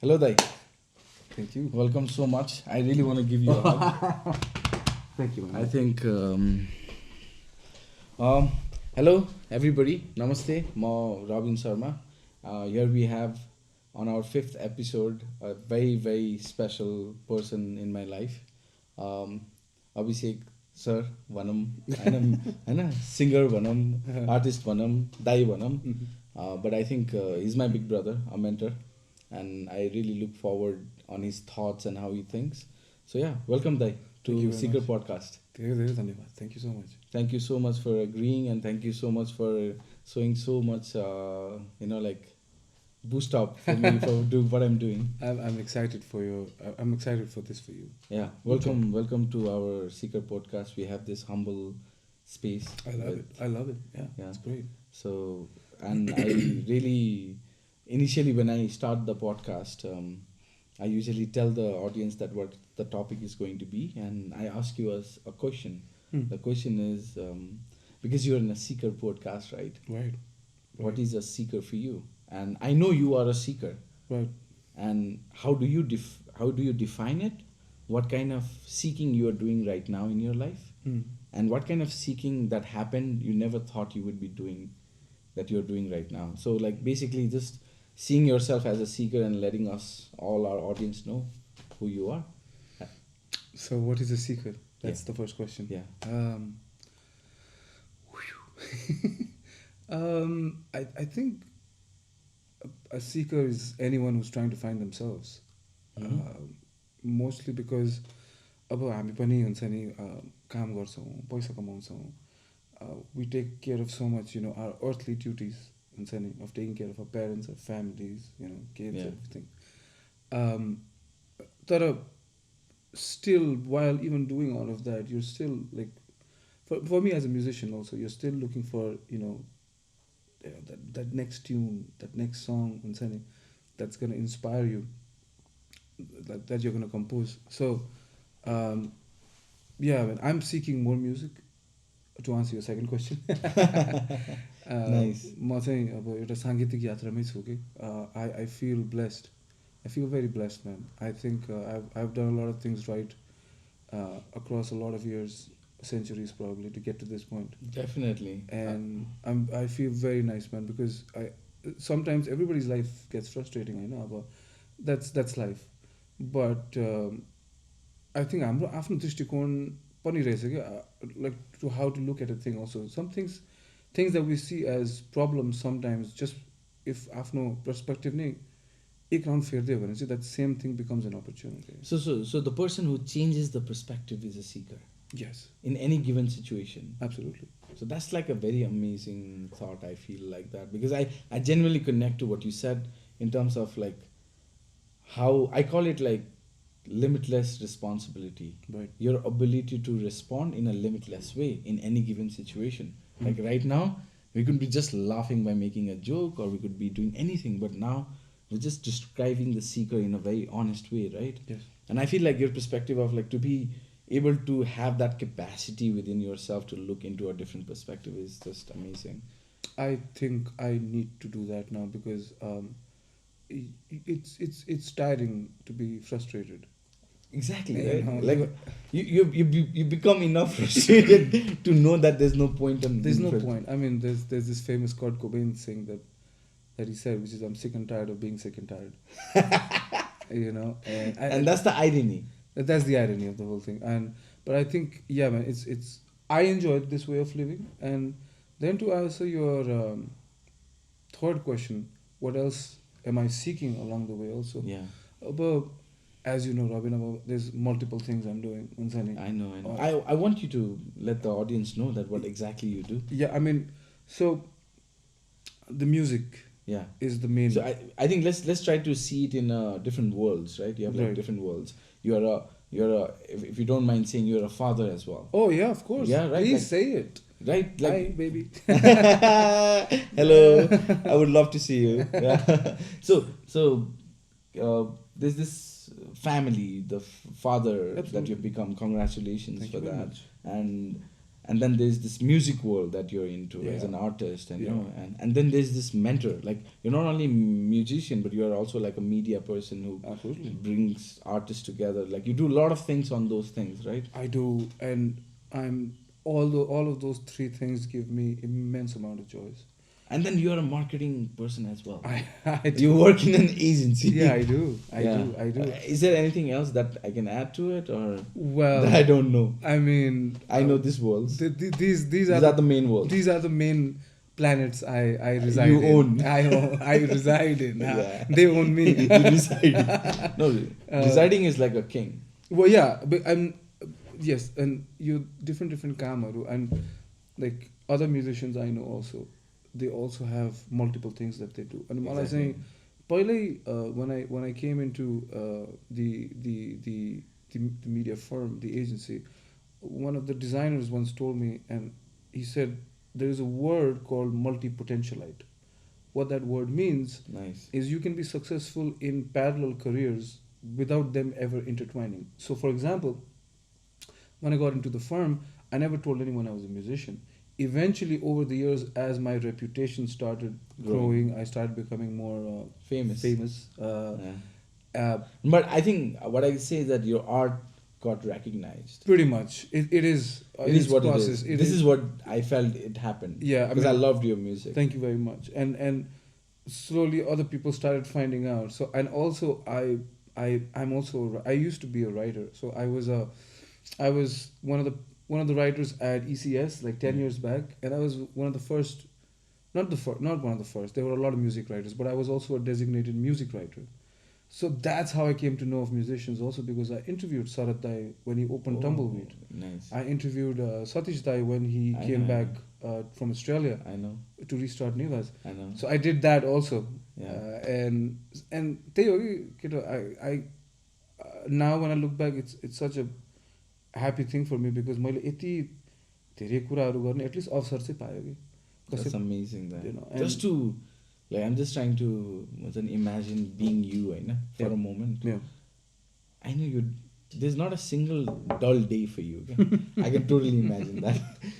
Hello, Dai. Thank you. Welcome so much. I really want to give you a hug. Thank you. I think. Hello, everybody. Namaste. Ma Robin Sharma. Here we have on our 5th episode a very, very special person in my life. Abhishek Sir Vanam. I'm singer Vanam, artist Vanam, Dai Vanam. But I think he's my big brother, a mentor. And I really look forward on his thoughts and how he thinks. So yeah, welcome Dai to Seeker Podcast. Thank you so much. Thank you so much for agreeing, and thank you so much for showing so much, boost up for me for do what I'm doing. I'm excited for you. I'm excited for this for you. Yeah, welcome to our Seeker Podcast. We have this humble space. I love it. Yeah, it's great. So, and I really, initially when I start the podcast, I usually tell the audience that what the topic is going to be, and I ask you as a question. The question is, because you're in a seeker podcast, right? Right. What is a seeker for you? And I know you are a seeker. Right. And how do you define it? What kind of seeking you are doing right now in your life? And what kind of seeking that happened you never thought you would be doing, that you're doing right now? So like basically just seeing yourself as a seeker and letting us, all our audience, know who you are. So what is a seeker? That's the first question. Yeah. I think a seeker is anyone who's trying to find themselves. Mostly because अब हामी पनि हुन्छ नि काम गर्छौँ पैसा कमाउँछौँ we take care of so much, our earthly duties हुन्छ नि, of taking care of our parents, our families, kids, everything. तर still, while even doing all of that, you're still like, for me as a musician also, you're still looking for, that next tune, that next song, that's going to inspire you, that you're going to compose. So, I'm seeking more music, to answer your second question. Nice. म चाहिँ अब एउटा साङ्गीतिक यात्रामै छु कि I feel blessed. I feel very blessed, man. I think I've done a lot of things right across a lot of years, centuries probably, to get to this point. Definitely. And I feel very nice, man, because sometimes everybody's life gets frustrating, I know, but that's life. But I think हाम्रो आफ्नो दृष्टिकोण पनि रहेछ क्या, like to how to look at a thing also. Some things that we see as problems sometimes, just if आफ्नो perspective नै एक round फेर्दियो भने चाहिँ that same thing becomes an opportunity. So the person who changes the perspective is a seeker. Yes. In any given situation. Absolutely. So that's like a very amazing thought, I feel like that. Because I genuinely connect to what you said in terms of like how, I call it like limitless responsibility. Right. Your ability to respond in a limitless way in any given situation. Like right now, we could be just laughing by making a joke, or we could be doing anything, but now we're just describing the seeker in a very honest way, right? Yes. And I feel like your perspective of like to be able to have that capacity within yourself to look into a different perspective is just amazing. I think I need to do that now because it's tiring to be frustrated. Exactly, You right? know, Like you become enough frustrated to know that there's no point in there's no point. I mean, there's this famous Kurt Cobain thing that he said, which is, I'm sick and tired of being sick and tired. And that's the irony. That's the irony of the whole thing. But I think, yeah, man, it's I enjoyed this way of living. And then to answer your third question, what else am I seeking along the way also? Yeah. But as you know, Robin, there's multiple things I'm doing. I know. I want you to let the audience know that what exactly you do. Yeah, I mean, so the music is the main. So I think let's try to see it in different worlds, right? You have like different worlds. You're a if you don't mind saying, you're a father as well. Oh yeah, of course. Yeah, right. Please say it. Right, like, hi baby. Hello, I would love to see you. Yeah. So there's this family, the father. Absolutely. That you've become. Congratulations. Thank for you that. And and then there's this music world that you're into as Yeah. an artist, and Yeah. and then there's this mentor. Like, you're not only musician, but you're also like a media person who Absolutely. brings artists together. Like, you do a lot of things on those things, right? I do, and I'm all of those three things give me immense amount of joys. And then you're a marketing person as well. I do. You work in an agency. Yeah, I do. Yeah. I do. Is there anything else that I can add to it, or Well, that I don't know? I mean, I know this worlds. these These are are the main worlds. these are the main planets I reside You in. own. I reside in. Yeah. They own me. You reside. No, residing is like a king. Well, yeah, but I'm yes, and you different kamaru, and like other musicians I know also, they also have multiple things that they do. And मलाई Exactly. चाहिँ पहिल्यै when I came into the media firm, the agency, one of the designers once told me, and he said there is a word called multi-potentialite. What that word means Nice. is you can be successful in parallel careers without them ever intertwining. So, for example, when I got into the firm, I never told anyone I was a musician. Eventually, over the years, as my reputation started growing, I started becoming more Famous. Yeah. But I think what I say is that your art got recognized. Pretty much, it is. It is its what process. it is. This is what I felt it happened. Yeah, I Because I mean, loved your music. Thank you very much. And slowly other people started finding out. So, and also I'm also I used to be a writer. So I was one of the writers at ECS like 10 years back, and I was one of the first, not one of the first. There were a lot of music writers, but I was also a designated music writer. So that's how I came to know of musicians, also because I interviewed Sarat Dai when he opened Tumbleweed. Nice. I interviewed Satish Dai when he I came know, back from Australia I know. to restart Nivas. I know. So I did that also. Yeah. And त्यही हो कि केटा I now when I look back, it's such a happy thing for me because मैले यति धेरै कुराहरू गर्ने at least अवसर चाहिँ पायो कि That's amazing. That. you know, Just to, like, I'm just trying to imagine being you, right, for Yeah. a moment. Yeah. I know you. There's not a single dull day for you. Okay? I can totally imagine that.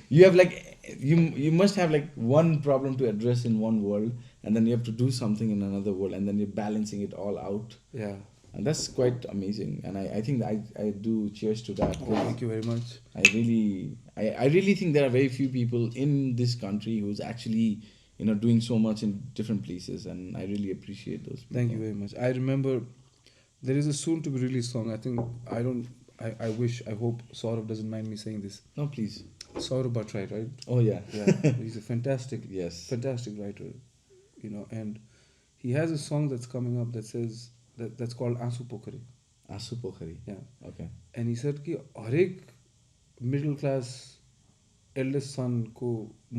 You have like you must have like one problem to address in one world, and then you have to do something in another world, and then you're balancing it all out. Yeah. And that's quite amazing. And I think that I do cheers to that. Oh, thank you very much. I really think there are very few people in this country who's actually doing so much in different places, and I really appreciate those people. Thank you very much. I remember there is a soon to be released song. I think I hope Saurav doesn't mind me saying this. No, please. Saurav Bhattrai, right? Oh yeah. Yeah. He's a fantastic fantastic writer, and he has a song that's coming up that says that's called Aansu Pokhari. Aansu Pokhari. Yeah. Okay. And he said कि हरेक middle class eldest सनको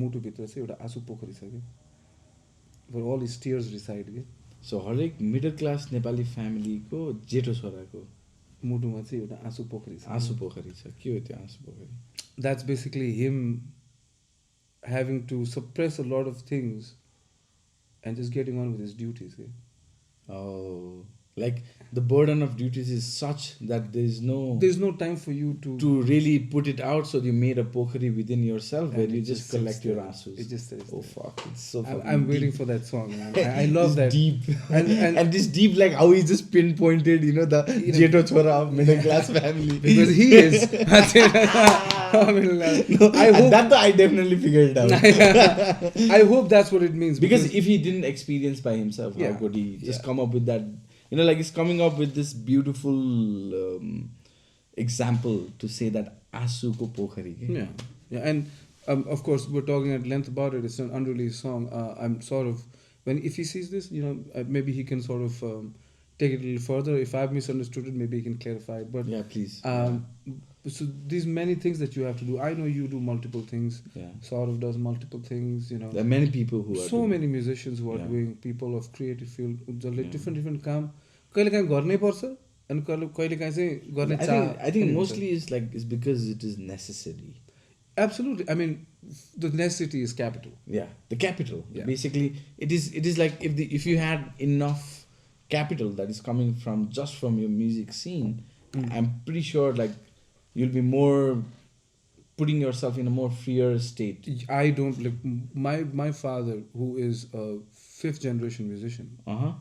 मुटुभित्र चाहिँ एउटा आँसु पोखरी छ कि फर अल his tears reside कि So हरेक middle class Nepali फ्यामिलीको जेठो छोराको मुटुमा चाहिँ एउटा आँसु पोखरी छ आँसु पोखरी छ. के हो त्यो आँसु पोखरी? That's basically him having to suppress a lot of things and just getting on with his duties कि Oh, like the burden of duties is such that there's no time for you to really put it out. So you made a pokhari within yourself where And you it just just collect sits your there. asses. It just stays Oh there. fuck! It's so fucking I'm waiting deep. for that song, man. I love It's that. deep And and this deep, like how he just pinpointed, the jeto chora of middle class family. because he is. I mean, No, I hope that I definitely figured it out. I hope that's what it means. Because if he didn't experience by himself, how Yeah, could he just yeah. come up with that? Like he's coming up with this beautiful example to say that Asu ko pokhari. Yeah, and of course we're talking at length about it. It's an unreleased song. I'm sort of if he sees this, maybe he can sort of take it a little further. If I've misunderstood it, maybe he can clarify it. But Yeah, please. so these many things that you have to do. I know you do multiple things. Yeah. Sort of does multiple things. There are many people who are So doing many musicians who are Yeah. doing, people of creative field, जसले Yeah. different काम कहिलेकाहीँ गर्नै पर्छ अनि कहिलेकाहीँ चाहिँ गर्ने I चाह think पनि हुन्छ. mostly it's because it is necessary. Absolutely. I mean, the necessity is capital. Yeah, the capital. Yeah. Basically, it is like if you had enough capital that is coming just from your music scene, I'm pretty sure like you'll be more putting yourself in a more freer state. I don't like my father, who is a fifth generation musician. Uh-huh.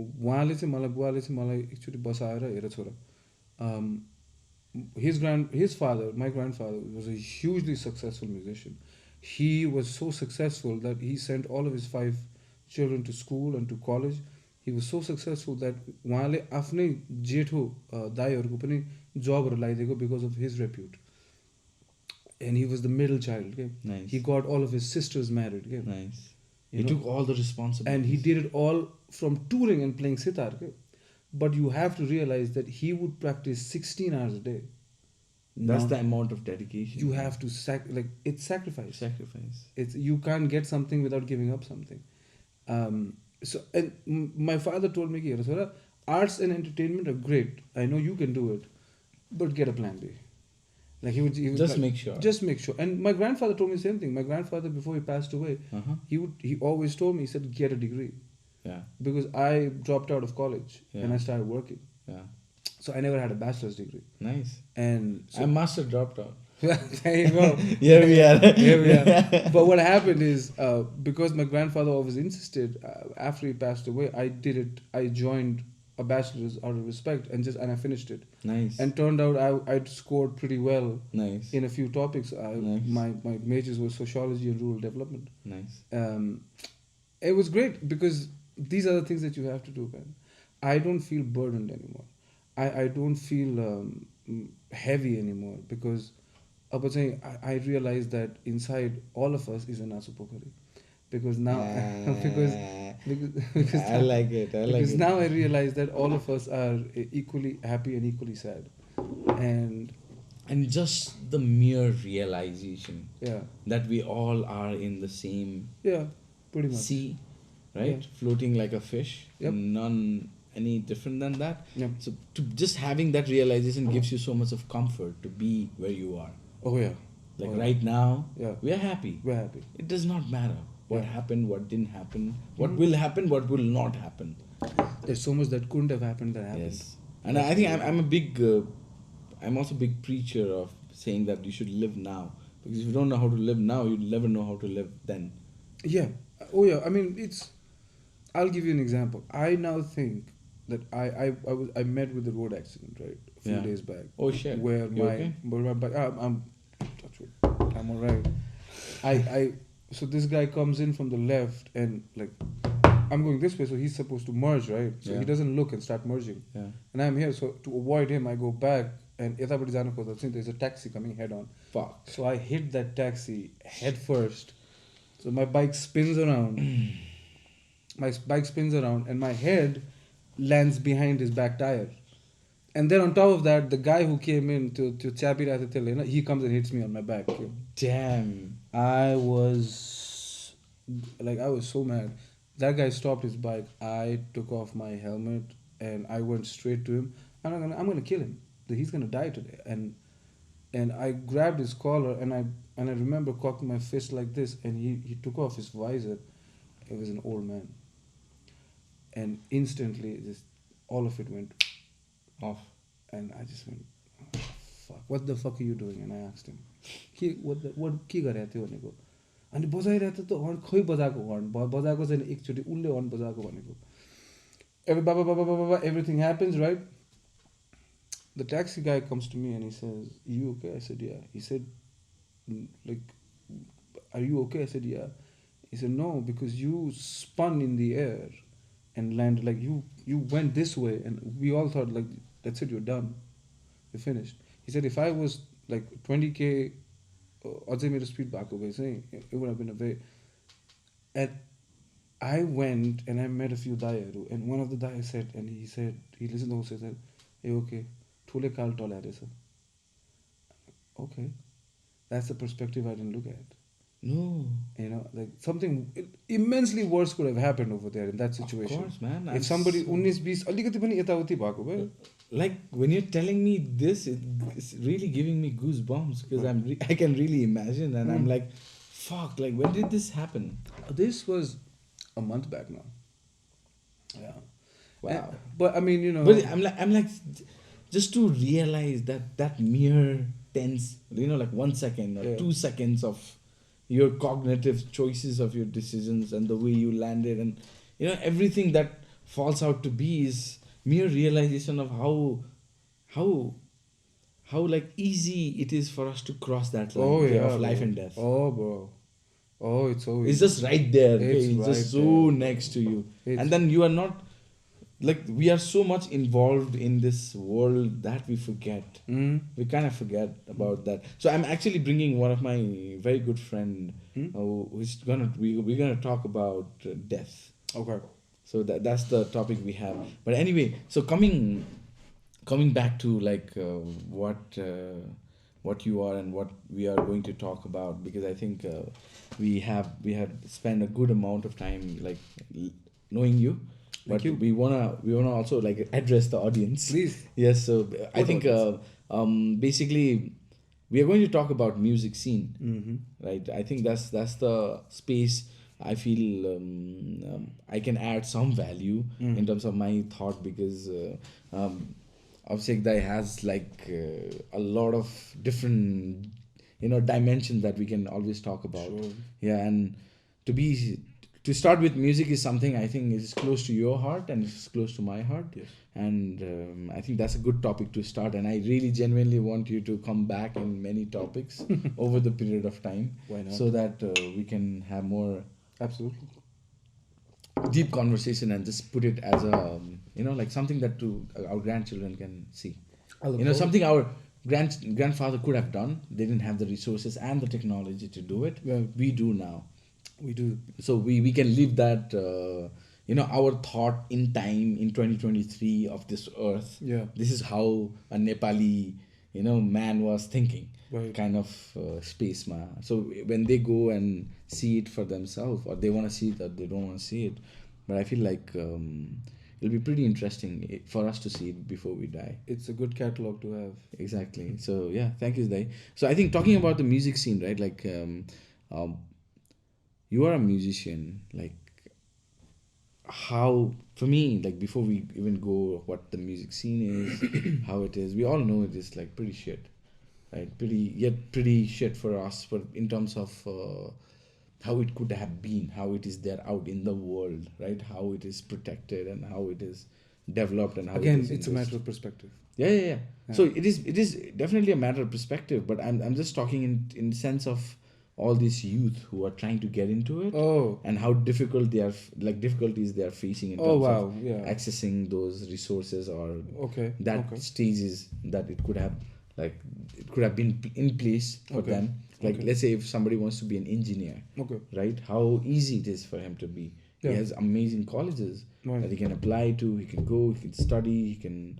उहाँले चाहिँ मलाई बुवाले चाहिँ मलाई एकचोटि बसाएर हेर छोरा, his father, my grandfather, was a hugely successful musician. He was so successful that he sent all of his 5 children to school and to college. He was so successful that उहाँले आफ्नै जेठो दाइहरूको पनि जबहरू लगाइदिएको because of his repute. And he was the middle child. Okay? Nice. He got all of his sisters married. Okay? Nice. You He know? took all the responsibility. And he did it all from touring and playing sitar. Okay? But you have to realize that he would practice 16 hours a day. That's Now, the amount of dedication. you have to it's sacrifice. Sacrifice. It's you can't get something without giving up something. So and my father told me, "Sora, arts and entertainment are great. I know you can do it, but get a plan B." Like he would Just like, make sure. Just make sure. And my grandfather told me the same thing. My grandfather, before he passed away, Uh-huh. he always told me, he said, get a degree. Yeah. Because I dropped out of college and Yeah. I started working. Yeah. So I never had a bachelor's degree. Nice. And so, I master dropped out. there you go. Here we are. Here we are. But what happened is, because my grandfather always insisted, after he passed away, I did it. I joined a bachelor's out of respect and I finished it. Nice. And turned out I'd scored pretty well Nice. in a few topics. Nice. My majors were sociology and rural development. Nice. It was great because these are the things that you have to do, man. I don't feel burdened anymore. I don't feel heavy anymore because I realized that inside all of us is an asupokari. Because now, because I like it. I like because it. now I realize that all of us are equally happy and equally sad, and just the mere realization yeah, that we all are in the same yeah, pretty much. sea, right? Yeah. Floating like a fish. Yep. None any different than that. Yep. So to just having that realization gives you so much of comfort to be where you are. Oh yeah. Like Oh, yeah. right now, Yeah. we are happy. We're happy. It does not matter what Yeah. happened, what didn't happen, what Mhm. will happen, what will not happen. There's so much that couldn't have happened that happened. Yes, and I think I'm a big, I'm also a big preacher of saying that you should live now, because if you don't know how to live now, you'll never know how to live then. Yeah. Oh yeah. I mean, I'll give you an example. I now think that I met with the road accident, right, a few Yeah. days back. Oh shit! Where You my okay? where my bike, touch wood, I'm alright. So this guy comes in from the left and like I'm going this way, so he's supposed to merge, right? So Yeah. he doesn't look and start merging. Yeah. And I'm here, so to avoid him, I go back and there's a taxi coming head on. Fuck. So I hit that taxi head first. So my bike spins around. My bike spins around and my head lands behind his back tire. And then on top of that, the guy who came in to chapi rahe the, he comes and hits me on my back. Damn. I was so mad. That guy stopped his bike. I took off my helmet and I went straight to him. I'm gonna kill him. He's gonna die today. And I grabbed his collar and I remember cocking my fist like this and he took off his visor. It was an old man. And instantly just all of it went Off. and I just went, oh, fuck, what the fuck are you doing? And I asked him, what के गरेको थियो भनेको अनि बजाइरहेको त हर्न खोइ बजाएको हर्न बजाएको छैन एकचोटि उसले हर्न बजाएको भनेको everything happens, right? The taxi guy comes to me and he says, you okay? I said, yeah. He said, like, are you okay? I said, yeah. He said, no, because you spun in the air and landed, like you went this way and we all thought like, that's it, you're done. You're finished. He said, if I was like 20k, अझै मेरो speed भएको भए चाहिँ it would have been a very... And I went and I met a few दाइहरू and one of the Dai said, and he listened to who said, hey, okay, ठुले काल टल्याएछ. Okay, that's the perspective I didn't look at. No. You know, like something immensely worse could have happened over there in that situation. Of course, man. If somebody 19-20 अलिकति पनि यताउति भएको भए, Like when you're telling me this, it's really giving me goosebumps because I can really imagine and I'm like, fuck, like when did this happen? this was a month back now. Yeah. Wow. But I mean, you know. But I'm like, just to realize that mere tense, like 1 second or Yeah. 2 seconds of your cognitive choices of your decisions and the way you landed, and everything that falls out to be is mere realization of how how like easy it is for us to cross that line, Oh okay, yeah, of life bro. and death. Oh, bro. Oh, it's so It's easy. just right there, okay? It's It's right just there, so bro. next to you. And It's then you are not, like, we are so much involved in this world that we forget. mm, We kind of forget about that. So I'm actually bringing one of my very good friend, mm? who's we're gonna talk about death. Okay. So that's the topic we have. But anyway, so coming back to like what you are and what we are going to talk about, because I think we have spent a good amount of time like knowing you, Thank but you. we wanna also like address the audience. Please. Yes, so I What think audience? basically we are going to talk about music scene, Mm-hmm. right? I think that's the space I feel I can add some value in Mm. terms of my thought, because Abhishek Dai has like a lot of different dimensions that we can always talk about. Sure. Yeah, and to be to start with, music is something I think is close to your heart and it's close to my heart, Yes. and I think that's a good topic to start. And I really genuinely want you to come back in many topics over the period of time, Why not? so that we can have more Absolutely. deep conversation and just put it as a like something that to our grandchildren can see. I look forward. Something our grandfather could have done. They didn't have the resources and the technology to do it. Yeah, We do now. we do. So we can live that our thought in time in 2023 of this earth. Yeah. This is how a Nepali man was thinking, Right. kind of space ma. So when they go and see it for themselves, or they want to see it or they don't want to see it, but I feel like it'll be pretty interesting for us to see it before we die. It's a good catalog to have. Exactly. So yeah, thank you, Dai. So I think talking about the music scene, right? Like um, you are a musician. Like how, for me, like before we even go what the music scene is, how it is, we all know it is like pretty shit, right? Pretty shit for us, but in terms of how it could have been, how it is there out in the world, right? How it is protected and how it is developed and how it Again, is it's a enriched. matter of perspective. Yeah. Yeah. So it is definitely a matter of perspective, but I'm just talking in sense of all these youth who are trying to get into it, Oh. and how difficult they are, like difficulties they are facing in Oh terms wow. of Yeah. accessing those resources, or Okay. that Okay. stages that like it could have been in place for Okay. them. Like Okay. let's say if somebody wants to be an engineer, Okay. right? How easy it is for him to be. Yeah. He has amazing colleges Right. that he can apply to. He can go. He can study. He can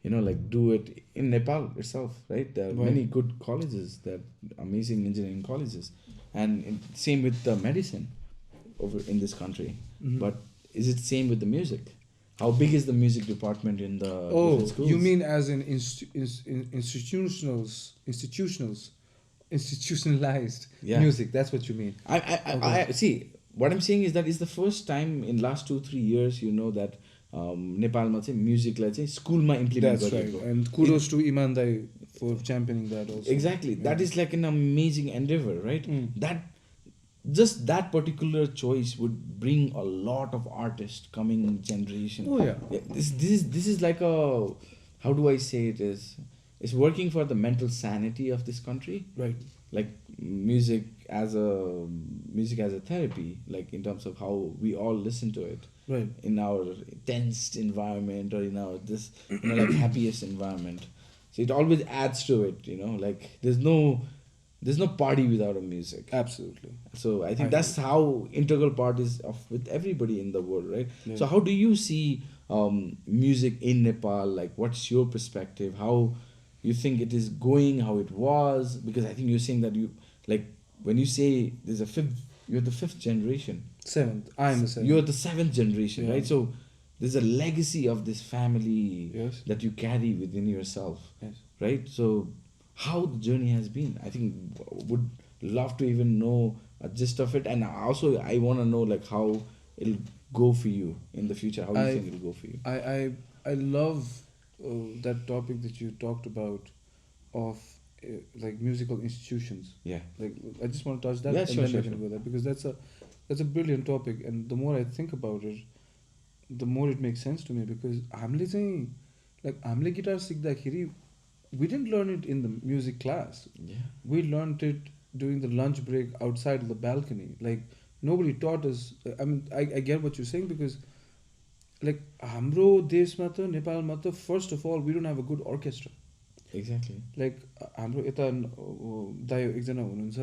like do it in Nepal itself, right? There are Right. many good colleges, that amazing engineering colleges, and same with the medicine over in this country. Mhm. But is it same with the music? How big is the music department in the Oh, different schools? you mean as in institutionalized Yeah. music? That's what you mean. I see. What I'm saying is that it's the first time in last 2-3 years that नेपालमा चाहिँ म्युजिकलाई चाहिँ स्कुलमा implement That's right. गरिएको. And kudos to Iman Dai for championing that also. Exactly. Yeah. That is like an amazing endeavor, right? Mm. That just that particular choice would bring a lot of artists coming generation. Oh yeah. This is like a, how do I say it is, it's working for the mental sanity of this country. Right. Like music as a therapy, like in terms of how we all listen to it Right. in our tensed environment, or in our this like happiest environment. So it always adds to it, like there's no party without a music. Absolutely. So I think I that's how integral part is of with everybody in the world, right? Yeah. So how do you see music in Nepal? Like, what's your perspective? How you think it is going? How it was? Because I think you're saying that you, like, when you say you're the fifth generation. Seventh. I'm the seventh. You're the seventh generation, Yeah. right? So there's a legacy of this family Yes. that you carry within yourself, Yes. right? So how the journey has been, I think would love to even know a gist of it, and also I want to know like how it'll go for you in the future. How you think it'll go for you? I love that topic that you talked about of like musical institutions. Yeah. Like I just want to touch that, Yeah, and sure, then sure, we can sure. go there because that's a brilliant topic, and the more I think about it, the more it makes sense to me because हामीले चाहिँ like हामीले guitar सिक्दाखेरि we didn't learn it in the music class. Yeah. We learned it during the lunch break outside of the balcony. Like nobody taught us. I mean, I get what you're saying because like हाम्रो देशमा त नेपालमा त first of all we don't have a good orchestra. Exactly. Like हाम्रो यता दाइ एकजना हुनुहुन्छ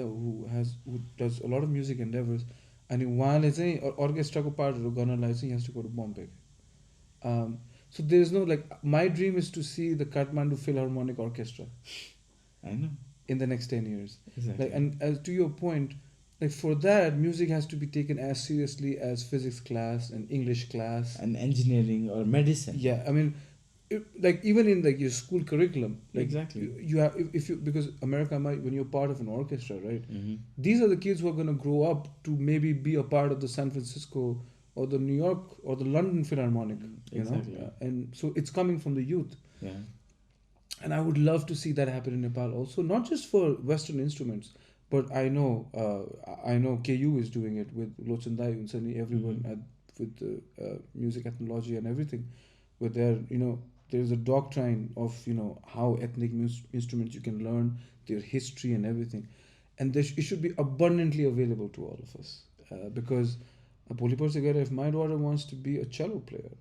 who does a lot of music endeavors अनि उहाँले चाहिँ अर्केस्ट्राको पार्टहरू गर्नलाई चाहिँ he has to go to Bombay. So there is no like my dream is to see the Kathmandu Philharmonic Orchestra I know. in the next 10 years. Exactly. Like, and as to your point, like for that music has to be taken as seriously as physics class and English class and engineering or medicine. yeah I mean like even in like your school curriculum like Exactly. you have if you because America might when you're part of an orchestra right Mm-hmm. these are the kids who are going to grow up to maybe be a part of the San Francisco or the New York or the London Philharmonic you Exactly. know and so it's coming from the youth Yeah. and I would love to see that happen in Nepal also not just for Western instruments but I know KU is doing it with Lochandai Unsani everyone Mhm. with music ethnology and everything where they're there's a doctrine of how ethnic instruments you can learn their history and everything and it should be abundantly available to all of us because if my daughter wants to be a cello player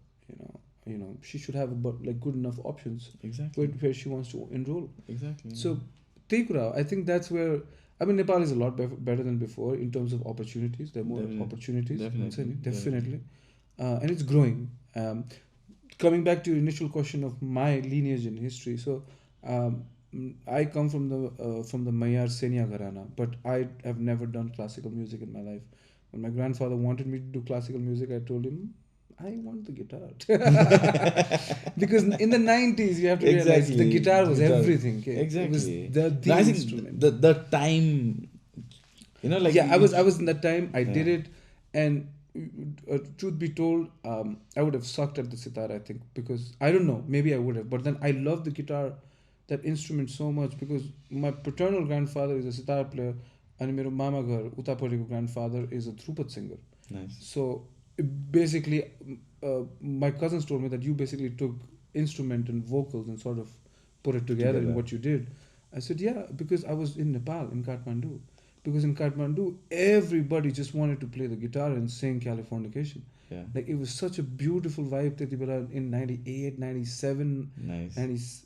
she should have like good enough options Exactly. where she wants to enroll Exactly. so I think that's where I mean Nepal is a lot better than before in terms of opportunities there are more Definitely. opportunities Definitely. and it's growing coming back to your initial question of my lineage in history, so I come from the Mayar Senia Gharana, but I have never done classical music in my life. When my grandfather wanted me to do classical music, I told him I want the guitar because in the 90s you have to realize the guitar was everything. Okay? Exactly. It was the I think instrument. the time, like I was in that time. I did Yeah. it, and truth be told, I would have sucked at the sitar. I think because I don't know, maybe I would have, but then I love the guitar, that instrument so much because my paternal grandfather is a sitar player, and my mama ghar utapadiको grandfather is a Dhrupad singer. Nice. So basically, my cousins told me that you basically took instrument and vocals and sort of put it together in what you did. I said, yeah, because I was in Nepal, in Kathmandu. Because in Kathmandu, everybody just wanted to play the guitar and sing Californication. Yeah. Like it was such a beautiful vibe in 98, 97, Nice.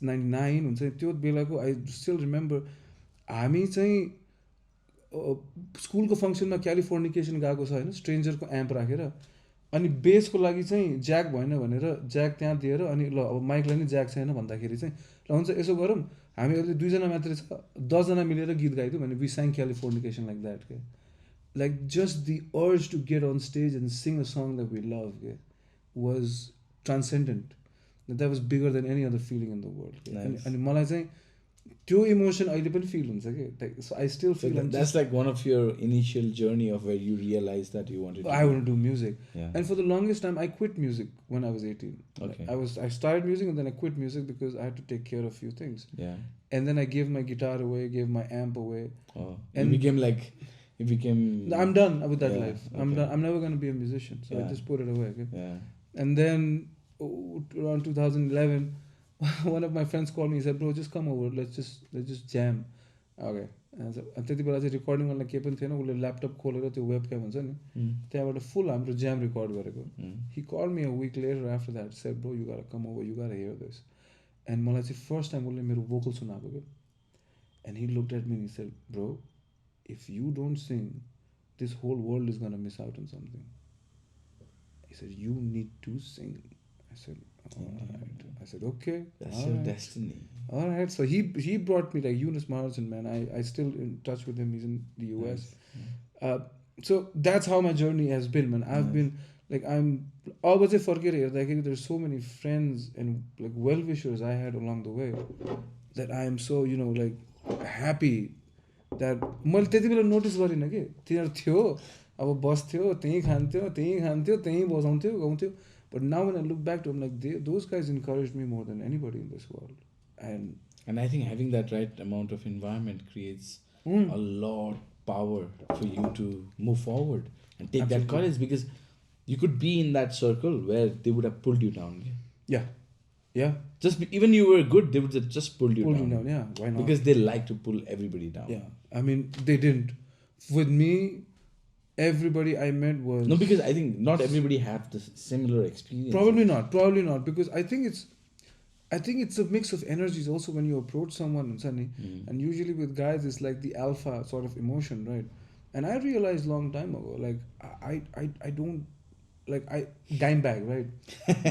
99 हुन्छ त्यो बेलाको I still remember हामी चाहिँ स्कुलको फङ्सनमा क्यालिफोर्निकेसन गएको छ होइन स्ट्रेन्जरको amp राखेर अनि बेसको लागि चाहिँ ज्याक भएन भनेर ज्याक त्यहाँ दिएर अनि ल अब माइकलाई नै ज्याक छैन भन्दाखेरि चाहिँ ल हुन्छ यसो गरौँ हामी अहिले 2 जना मात्रै छ 10 जना मिलेर गीत गाइदिउँ भने वी sang क्यालिफोर्निकेसन लाइक द्याट के like just the urge to get on stage and sing a song that we love was transcendent that was bigger than any other feeling in the world Nice. and मलाई चाहिँ त्यो emotion अहिले पनि fill हुन्छ कि so I still feel that's like one of your initial journey of where you realized that you wanted to I want to do music yeah. and for the longest time I quit music when I was 18 okay. I started music and then I quit music because I had to take care of a few things yeah and then I gave my guitar away gave my amp away and you became I'm done with that life I'm okay. done I'm never going to be a musician so I just put it away and then around 2011 one of my friends called me he said bro just come over let's just jam okay त्यति बेला चाहिँ recording गर्न केही पनि थिएन उसले laptop खोलेर त्यो वेबक्याम हुन्छ नि त्यहाँबाट फुल हाम्रो ज्याम रेकर्ड गरेको he called me a week later after that said bro you got come over you got hear this and मलाई चाहिँ फर्स्ट टाइम उसले मेरो भोकल सुनाएको क्या and he looked at me and he said bro if you don't sing this whole world is going to miss out on something he said you need to sing I said alright I said okay that's your destiny alright so he brought me like Eunice Marsden man I still in touch with him he's in the US so that's how my journey has been man I've been like I'm always forget here like there's so many friends and like well-wishers I had along the way that I am so like happy that मैले त्यति बेला notice गरिनँ कि तिनीहरू थियो अब बस्थ्यो त्यहीँ खान्थ्यो त्यहीँ बजाउँथ्यो गाउँथ्यो but now when I look back to like those guys encourage me more than anybody in this world and And I think having that right amount of environment creates Mm. a lot power for you to move forward and take that Absolutely. courage, because you could be in that circle where they would have pulled you down. Yeah. Yeah. Even you were good, they would have just pulled you Pull you down. down. Yeah. Why not? Because they like to pull everybody down. Yeah. I mean, they didn't. With me, everybody I met was No, because I think not everybody have the similar experience. probably not. Probably not, because I think it's a mix of energies also when you approach someone and suddenly, and usually with guys it's like the alpha sort of emotion, right? And I realized long time ago, like I don't like I Dimebag, right?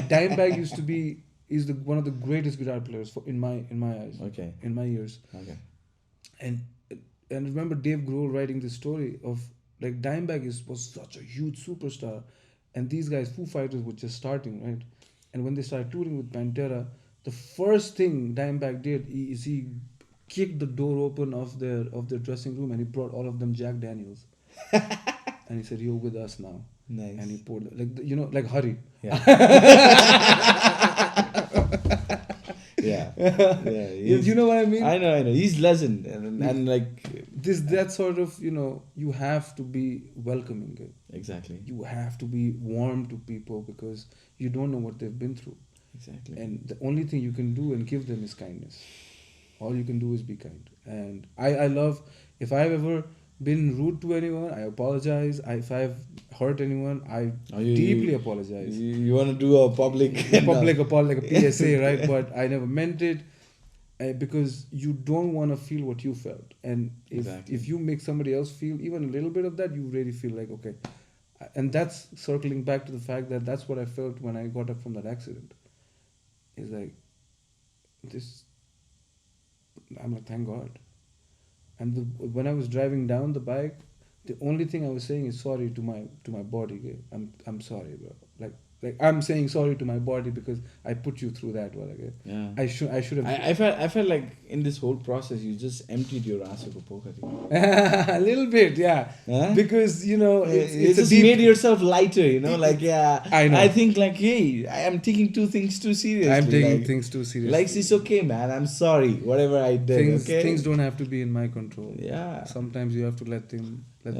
Dimebag used to be is the one of the greatest guitar players in my eyes, Okay. in my ears, Okay. and and remember Dave Grohl writing this story of like Dimebag was such a huge superstar, and these guys Foo Fighters were just starting, right? And when they started touring with Pantera, the first thing Dimebag did is he kicked the door open of their dressing room and he brought all of them Jack Daniels, and he said, "You're with us now." Nice. And he poured like Hurry. Yeah. Yeah. Yeah. You know what I mean? I know. He's legend, and like That sort of you have to be welcoming it. exactly. You have to be warm to people because you don't know what they've been through. Exactly. And the only thing you can do and give them is kindness. All you can do is be kind. And I love, if I've ever been rude to anyone, I apologize. If I've hurt anyone, I deeply apologize. You want to do a public Like a PSA, right? But I never meant it. Because you don't want to feel what you felt. And if you make somebody else feel even a little bit of that, you really feel like, okay. And that's circling back to the fact that that's what I felt when I got up from that accident. It's like, I'm like, thank God. And when I was driving down the bike, the only thing I was saying is sorry to my body. Okay? I'm sorry, bro. Like I'm saying sorry to my body because I put you through that one. Okay? Yeah. I should have. I felt like in this whole process you just emptied your ass of a poker. A little bit, yeah. Huh? Because you just made yourself lighter. Like I know. I think like, hey, I am taking two things too seriously. I'm taking things too seriously. Like it's okay, man. I'm sorry. Whatever I did. Things don't have to be in my control. Yeah. Sometimes you have to let them go.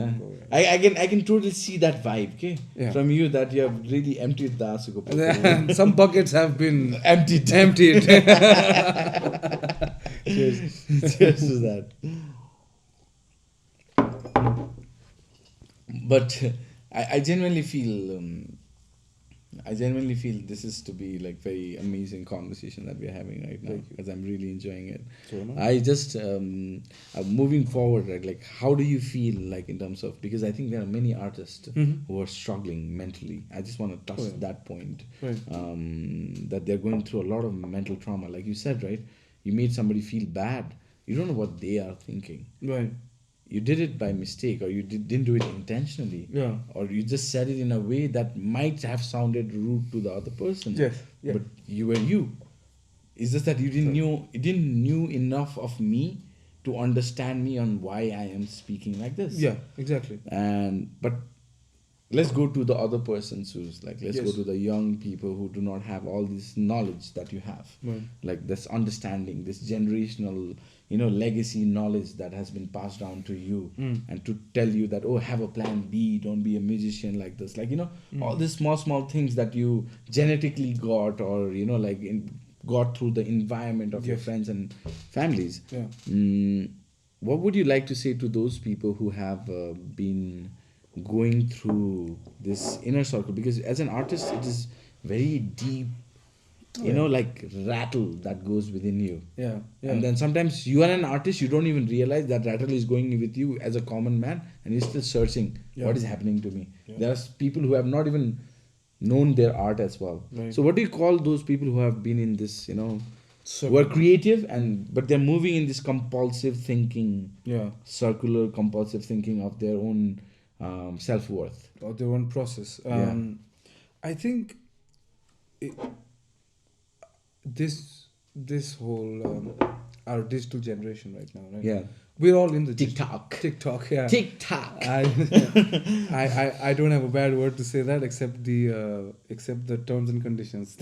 Yeah. I can totally see that vibe, okay? Yeah. From you, that you have really emptied the ass of a poker. Some buckets have been emptied. Cheers. Cheers to that. But I genuinely feel this is to be like very amazing conversation that we're having right now, because I'm really enjoying it. I just moving forward, right? Like, how do you feel like in terms of, because I think there are many artists who are struggling mentally. I just want to touch that point, that they're going through a lot of mental trauma. Like you said, right? You made somebody feel bad. You don't know what they are thinking. Right. You did it by mistake, or you didn't do it intentionally. Yeah. Or you just said it in a way that might have sounded rude to the other person. Yes. Yeah. But you were you. It's just that you didn't knew enough of me to understand me on why I am speaking like this. Yeah, exactly. But let's go to the other person's who's like, let's Yes. go to the young people who do not have all this knowledge that you have. Right. Like this understanding, this generational, legacy knowledge that has been passed down to you, and to tell you that, oh, have a plan B, don't be a musician like this. Like, all these small things that you genetically got, or, got through the environment of your friends and families. Yeah. What would you like to say to those people who have been going through this inner circle? Because as an artist, it is very deep, like rattle that goes within you. Yeah. And then sometimes you are an artist, you don't even realize that rattle is going with you as a common man, and you're still searching, what is happening to me? Yeah. There's people who have not even known their art as well. Right. So what do you call those people who have been in this, who are creative, but they're moving in this compulsive thinking, circular compulsive thinking of their own self-worth? Or their own process. I think this whole our digital generation right now, right? Yeah. We're all in the TikTok, yeah. TikTok. I don't have a bad word to say that except the terms and conditions.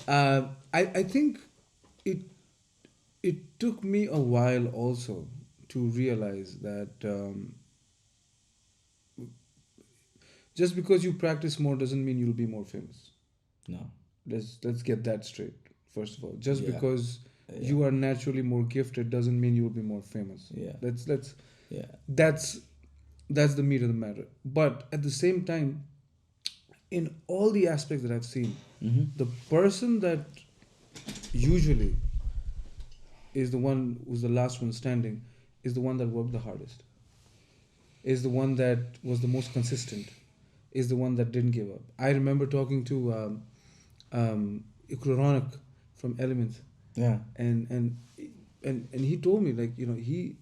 I think it took me a while also to realize that just because you practice more doesn't mean you'll be more famous. No. Let's get that straight. First of all, just Yeah. because Yeah. you are naturally more gifted doesn't mean you'll be more famous. Yeah. Let's Yeah. that's that's the meat of the matter. But at the same time, in all the aspects that I've seen, Mm-hmm. the person that usually is the one who's the last one standing is the one that worked the hardest, is the one that was the most consistent, is the one that didn't give up. I remember talking to Ikronik from Elements, Yeah. and he told me, like, he,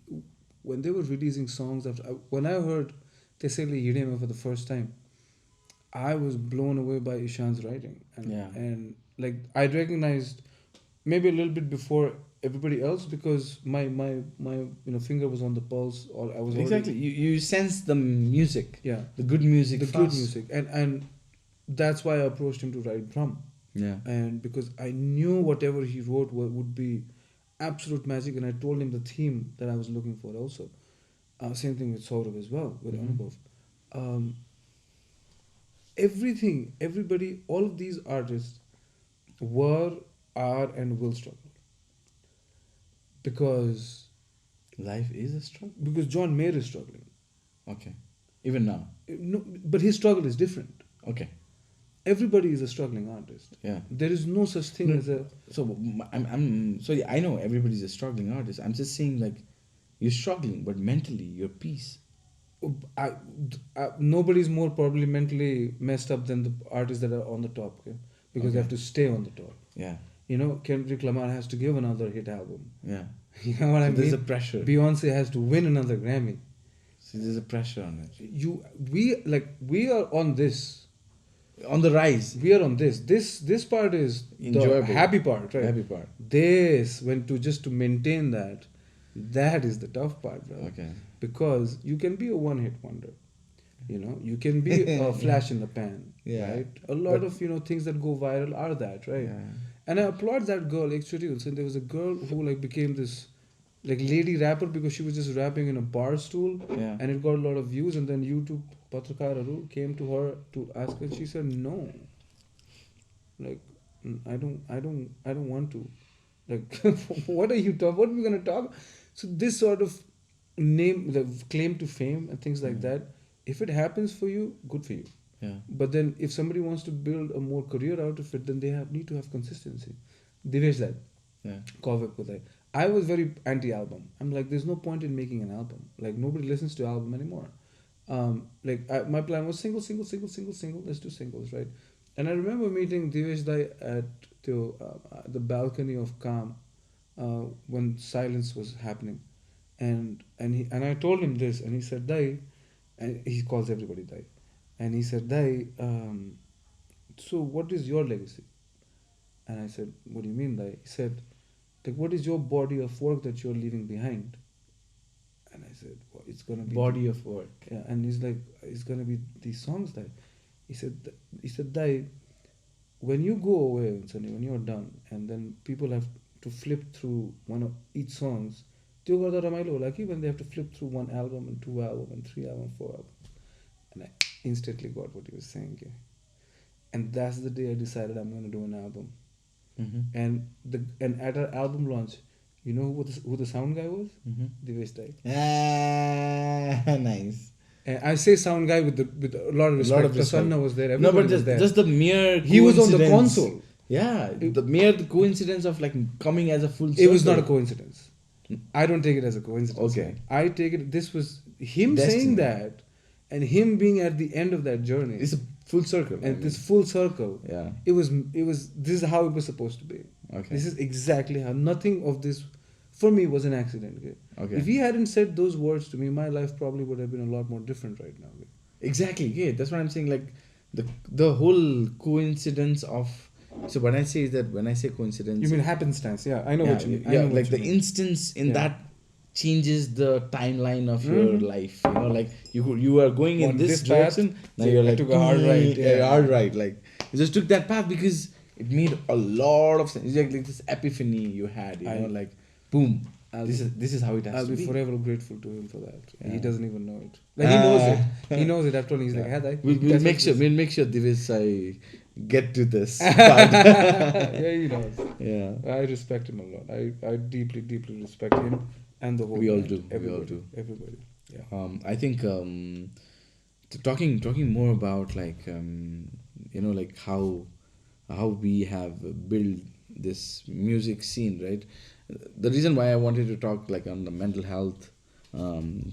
when they were releasing songs after, when I heard Teseli Yidema for the first time, I was blown away by Ishan's writing, Yeah. and like I recognized maybe a little bit before everybody else because my finger was on the pulse, or I was Exactly. already, You sense the music, yeah, the good music the good fast. music, and that's why I approached him to write drum, Yeah. and because I knew whatever he wrote would be absolute magic, and I told him the theme that I was looking for also. Same thing with Saurav as well, with Mhm. Anubhav. Um, Everything, everybody, all of these artists were, are, and will struggle because Life is a struggle. John Mayer is struggling. Okay. Even now. No, but his struggle is different. Okay. Everybody is a struggling artist. Yeah. There is no such thing No, as a. So so yeah, I know everybody's a struggling artist. I'm just saying, like, you're struggling, but mentally you're peace. I, Nobody's more probably mentally messed up than the artists that are on the top, okay? Because they Okay. have to stay on the top. Yeah. Kendrick Lamar has to give another hit album. Yeah. You know what I So mean? there's a pressure. Beyonce has to win another Grammy. So there's a pressure on it. We are on this. On the rise. We are on this. This part is Enjoyable. the happy part, right? Happy part. This, when to maintain that is the tough part, bro. Okay. Because you can be a one-hit wonder. You can be a flash in the pan, Yeah. right? A lot But- of things that go viral are that, right? Yeah. And I applaud that girl actually. And there was a girl who like became this like lady rapper because she was just rapping in a bar stool, Yeah. and it got a lot of views. And then YouTube Patrakar Arul came to her to ask her. She said no. Like, I don't want to. Like, what are you talking? What are we gonna talk? So this sort of the claim to fame and things like that. If it happens for you, good for you. Yeah. But then if somebody wants to build a more career out of it, then they need to have consistency. Divesh that. Yeah. Kovik Uday. I was very anti-album. I'm like, there's no point in making an album. Like, nobody listens to album anymore. My plan was single. Let's do singles, right? And I remember meeting Divesh Dai at the balcony of Calm when silence was happening, and I told him this, and he said, Dai, and he calls everybody Dai, and he said, Dai, so what is your legacy? And I said, what do you mean, Dai? He said, like, what is your body of work that you're leaving behind? And I said, well, it's gonna be Body of work. yeah. And he's like, it's gonna be these songs that he said, Dai, when you go away, Sunny, when you're done, and then people have to flip through one of each songs, when they have to flip through one album and two album and three album, four album. And I instantly got what he was saying. Okay? And that's the day I decided I'm gonna do an album. Mm-hmm. And at our album launch, you know who the sound guy was? Mm-hmm. Divesh Dai. Nice. And I say sound guy with a lot of respect. Prasanna was there. No, Everybody but was there. just the mere He was on the coincidence. console. Yeah, the mere coincidence of like coming as a full circle. It was not a coincidence. I don't take it as a coincidence. Okay. I take it. This was him Destiny. saying that, and him being at the end of that journey. It's a full circle. And this full circle. Yeah. It was. This is how it was supposed to be. Okay. This is exactly how. Nothing of this, for me, was an accident. Okay. Okay. If he hadn't said those words to me, my life probably would have been a lot more different right now. Okay? Exactly. Yeah, that's what I'm saying. Like the whole coincidence of. So when I say coincidence, You mean happenstance? Yeah, I know yeah, what you mean. I yeah, know what like you the mean. instance in Yeah. that changes the timeline of your Mhm. life. Like you are going in On this this direction. path, Now so you're I like took a hard right, yeah. hard right. Like you just took that path because it made a lot of sense. It's like this epiphany you had. I- Like boom. I'll This is how it has I'll to be be. forever grateful to him for that. Yeah. He doesn't even know it. Like he knows it. He knows it. After all, he's like, Yeah. "Had We'll make sure Divis I get to this part. Yeah, he knows. Yeah. I respect him a lot. I deeply, deeply respect him and the whole. We all band. do. We all Everybody. do. Everybody. Yeah. I think talking more about like like how we have built this music scene, right? The reason why I wanted to talk like on the mental health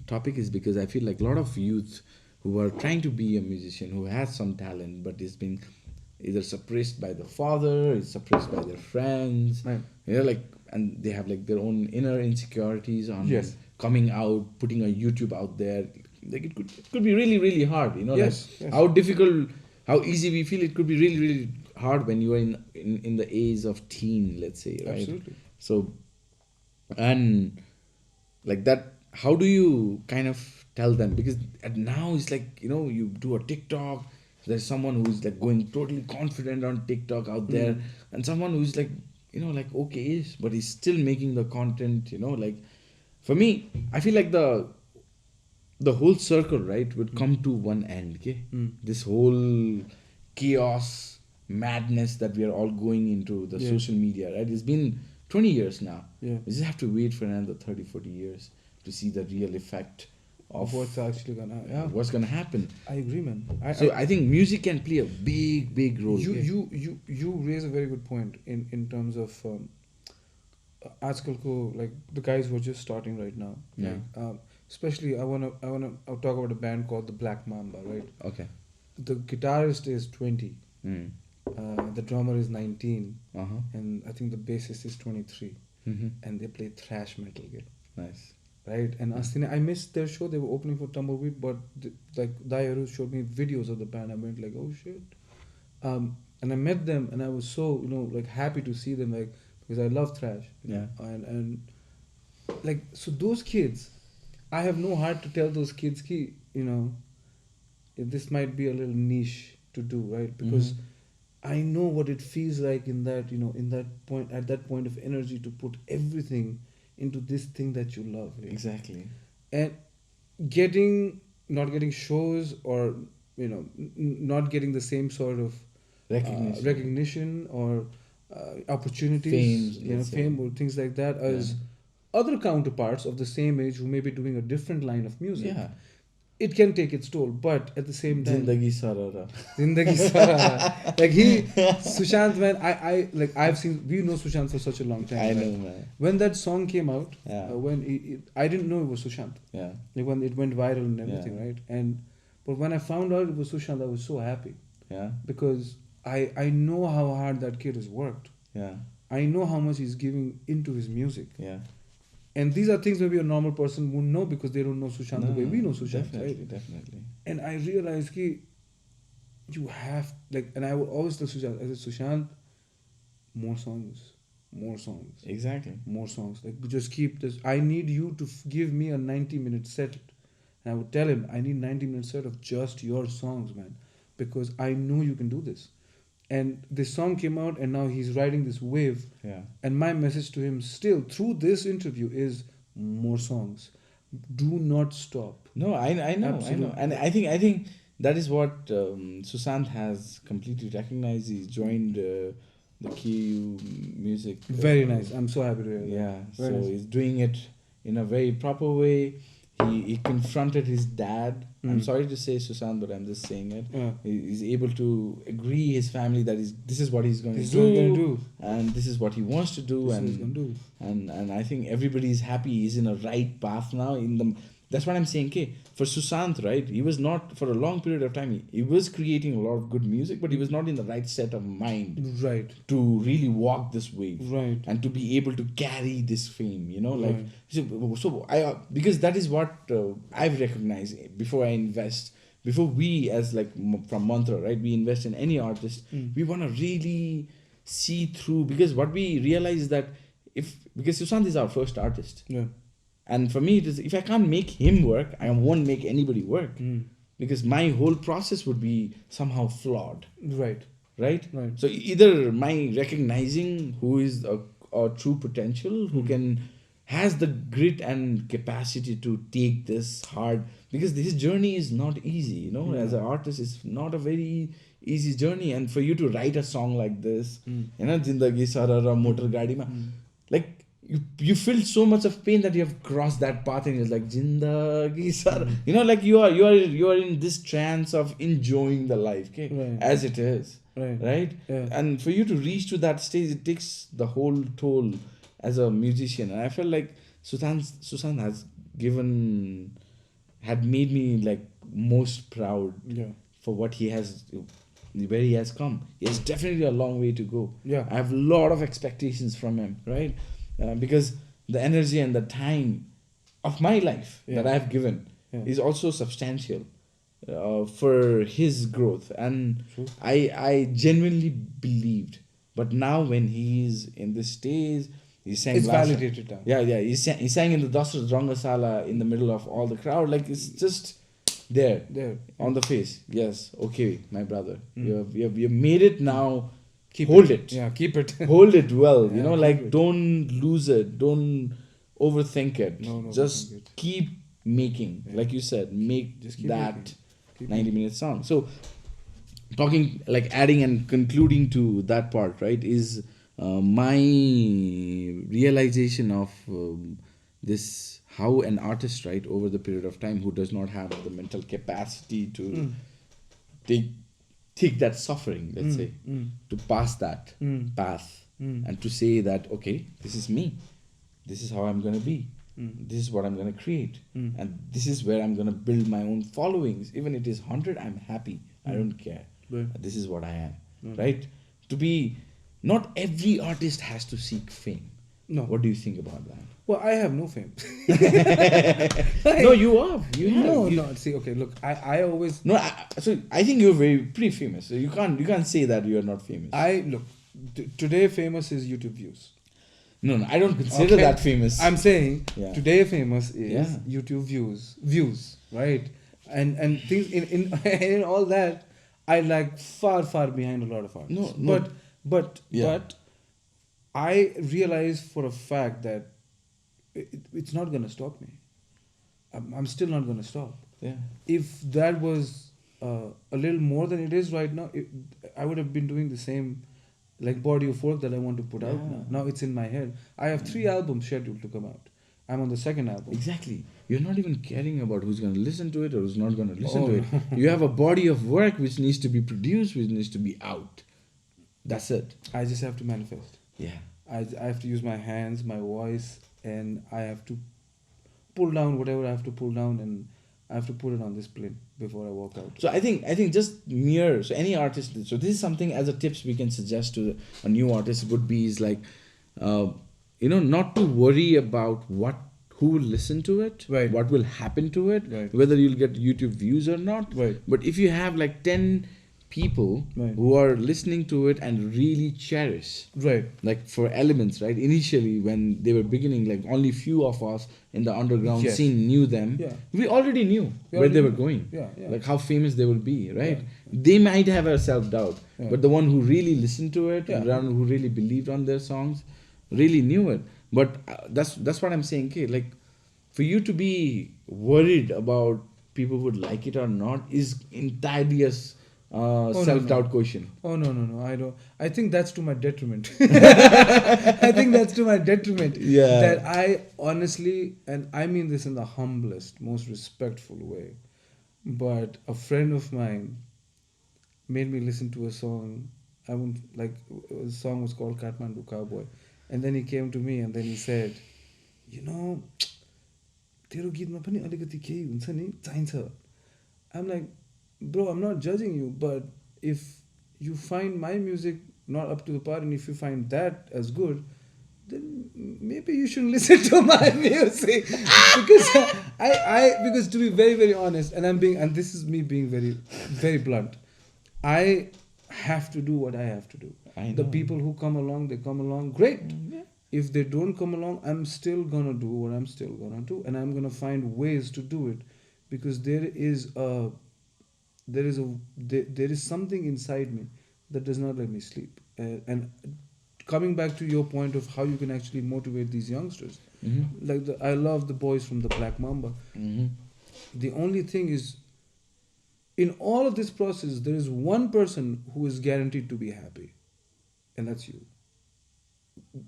topic is because I feel like a lot of youth who are trying to be a musician, who has some talent, but is being either suppressed by the father, is suppressed by their friends, Right. like, and they have like their own inner insecurities on Yes. coming out, putting a YouTube out there. Like it could be really really hard, Yes, like yes. how difficult, how easy we feel. It could be really really hard when you are in the age of teen, let's say, right? Absolutely. So, and like that, how do you kind of tell them? Because at now it's like, you do a TikTok, there's someone who's like going totally confident on TikTok out there, and someone who's like, like okay, but he's still making the content, like, for me, I feel like the whole circle, right, would come to one end, okay? This whole chaos, madness that we are all going into the Yeah. social media, right? It's been 20 years now. Yeah. We just have to wait for another 30, 40 years to see the real effect of What's actually gonna? Yeah. what's going to happen. I agree, man. I think music can play a big role. you, okay? you raise a very good point in terms of आजकल को like the guys who are just starting right now. Yeah. Like, especially I'll talk about a band called the Black Mamba, right? Okay. The guitarist is 20, Mm. the drummer is 19, Uh-huh. and I think the bassist is 23, Mm-hmm. and they play thrash metal again. Nice. Right, and I missed their show. They were opening for Tumbleweed, but like Dayaru showed me videos of the band. I went like, oh shit, and I met them, and I was so like happy to see them, like, because I love thrash. Yeah. And like, so those kids, I have no heart to tell those kids, ki, if this might be a little niche to do, right? Because I know what it feels like in that at that point of energy to put everything into this thing that you love. Right? Exactly. And not getting shows, or not getting the same sort of recognition or opportunities, fame or things like that as other counterparts of the same age who may be doing a different line of music. Yeah. It can take its toll, but at the same time, Zindagi Sarara. Zindagi Sara. Like Sushant, man, I've seen, we know Sushant for such a long time. I right? know, man. When that song came out, Yeah. I didn't know it was Sushant. Yeah. Like when it went viral and everything, right? But when I found out it was Sushant, I was so happy. Yeah. Because I know how hard that kid has worked. Yeah. I know how much he's giving into his music. Yeah. And these are things maybe a normal person wouldn't know because they don't know Sushant the way we know Sushant, definitely, right? Definitely. And I realized that you have, like, and I would always tell Sushant, I said, Sushant, more songs. Exactly. More songs. Like, just keep this. I need you to give me a 90-minute set. And I would tell him, I need 90-minute set of just your songs, man. Because I know you can do this. And this song came out, and now he's riding this wave. Yeah. And my message to him still through this interview is more songs. Do not stop. No, I know, Absolutely. and I think that is what Sushant has completely recognized. He's joined the KU music. Very nice. I'm so happy to hear that. Yeah, Very so nice. he's doing it in a very proper way. He confronted his dad. I'm sorry to say Sushant, but I'm just saying it. Yeah. He's able to agree his family that this is what he's going This to is what do, he's gonna do. and this is what he wants to do, This is what he's gonna do. and I think everybody is happy. He's in a right path now. That's what I'm saying. Okay, for Sushant, right? He was not for a long period of time. He was creating a lot of good music, but he was not in the right set of mind Right. to really walk this wave, Right. and to be able to carry this fame. Like Right. so I because that is what I've recognized before I invest. Before we, as like from Mantra, right? We invest in any artist. We want to really see through, because what we realize is that because Sushant is our first artist. Yeah. And for me, it is, if I can't make him work, I won't make anybody work. Because my whole process would be somehow flawed. Right. Right? Right. So either my recognizing who is a true potential, who can has the grit and capacity to take this hard, because his journey is not easy, you know, as No. an artist it's not a very easy journey. And for you to write a song like this, you know, Jindagi Sarara Motor Gadi Ma, like you feel so much of pain that you have crossed that path, and it's like Jindagi Sar, you know, like you are in this trance of enjoying the life, okay, Right. as it is, Right. right? Yeah. And for you to reach to that stage, it takes the whole toll as a musician. And I felt like Susan has given had made me like most proud Yeah. for what he has, where he has come. He has definitely a long way to go. Yeah. I have a lot of expectations from him, right? Because the energy and the time of my life Yeah. that I have given Yeah. is also substantial for his growth, and True. I genuinely believed. But now when he is in this stage, he sang It's last. validated now. Yeah, yeah. He sang in the Dasrat Rangasala in the middle of all the crowd. Like it's just there There. on the face. Yes, okay, my brother. Mm. You have made it now. Keep Hold it. Yeah, keep it. Hold it well. You Yeah, know, keep like it. don't lose it. Don't overthink it. No, Just overthink it. keep making. Yeah. Like you said, make Just keep that making. Keep 90-minute song. So talking, like adding and concluding to that part, right, is my realization of this, how an artist, right, over the period of time, who does not have the mental capacity to Mm. take take that suffering, let's say, to pass that path, and to say that, okay, this is me, this is how I'm going to be, this is what I'm going to create, and this is where I'm going to build my own followings. Even it is 100, I'm happy, I don't care. Right. This is what I am, right? To be, not every artist has to seek fame. No. What do you think about that? Well, I have no fame. No, you are. You have. No, You- no. See, okay, look, I always, No, so I think you're pretty famous. So you can't say that you are not famous. look, today famous is YouTube views. No, I don't consider Okay? that famous. I'm saying Yeah. today famous is Yeah. YouTube views, right? And things in in all that, I like far behind a lot of artists. No. But Yeah. I realize for a fact that it's not gonna stop me. I'm still not gonna stop. Yeah. If that was a little more than it is right now, I would have been doing the same like body of work that I want to put out Yeah. now. Now it's in my head. I have 3 albums scheduled to come out. I'm on the second album. Exactly. You're not even caring about who's going to listen to it or who's not going to listen Oh, to it. You have a body of work which needs to be produced, which needs to be out. That's it. I just have to manifest. Yeah. I have to use my hands, my voice, and I have to pull down whatever I have to pull down, and I have to put it on this plane before I walk out. So I think just mirror. So any artist. So this is something as a tips we can suggest to a new artist would be is like, not to worry about who will listen to it, Right. what will happen to it, Right. whether you'll get YouTube views or not. Right. But if you have like 10 people Right. who are listening to it and really cherish, Right. like for elements, right? Initially, when they were beginning, like only few of us in the underground Yes. scene knew them. Yeah. We already knew We where they already were knew. going. Yeah. Like how famous they will be, right? Yeah. They might have a self doubt, Yeah. but the one who really listened to it, Yeah. the one who really believed on their songs, really knew it. But that's what I'm saying. Okay, like for you to be worried about people would like it or not is entirely a no, self-doubt question. Oh no! I don't. I think that's to my detriment. I think that's to my detriment. Yeah. That I honestly, and I mean this in the humblest, most respectful way, but a friend of mine made me listen to a song. I won't like. The song was called Kathmandu Cowboy, and then he came to me and then he said, तेरो गीतमा पनि अलिकति केही हुन्छ नि चाहिन्छ. I'm like, bro, I'm not judging you, but if you find my music not up to the par and if you find that as good, then maybe you should listen to my music. Because because to be very, very honest, and this is me being very, very blunt, I have to do what I have to do. I The know. people who come along, they come along, great. Yeah. If they don't come along, I'm still gonna do what I'm still gonna do, and I'm gonna find ways to do it, because there is something inside me that does not let me sleep, and coming back to your point of how you can actually motivate these youngsters, like I love the boys from the Black Mamba. The only thing is, in all of this process, there is one person who is guaranteed to be happy, and that's you.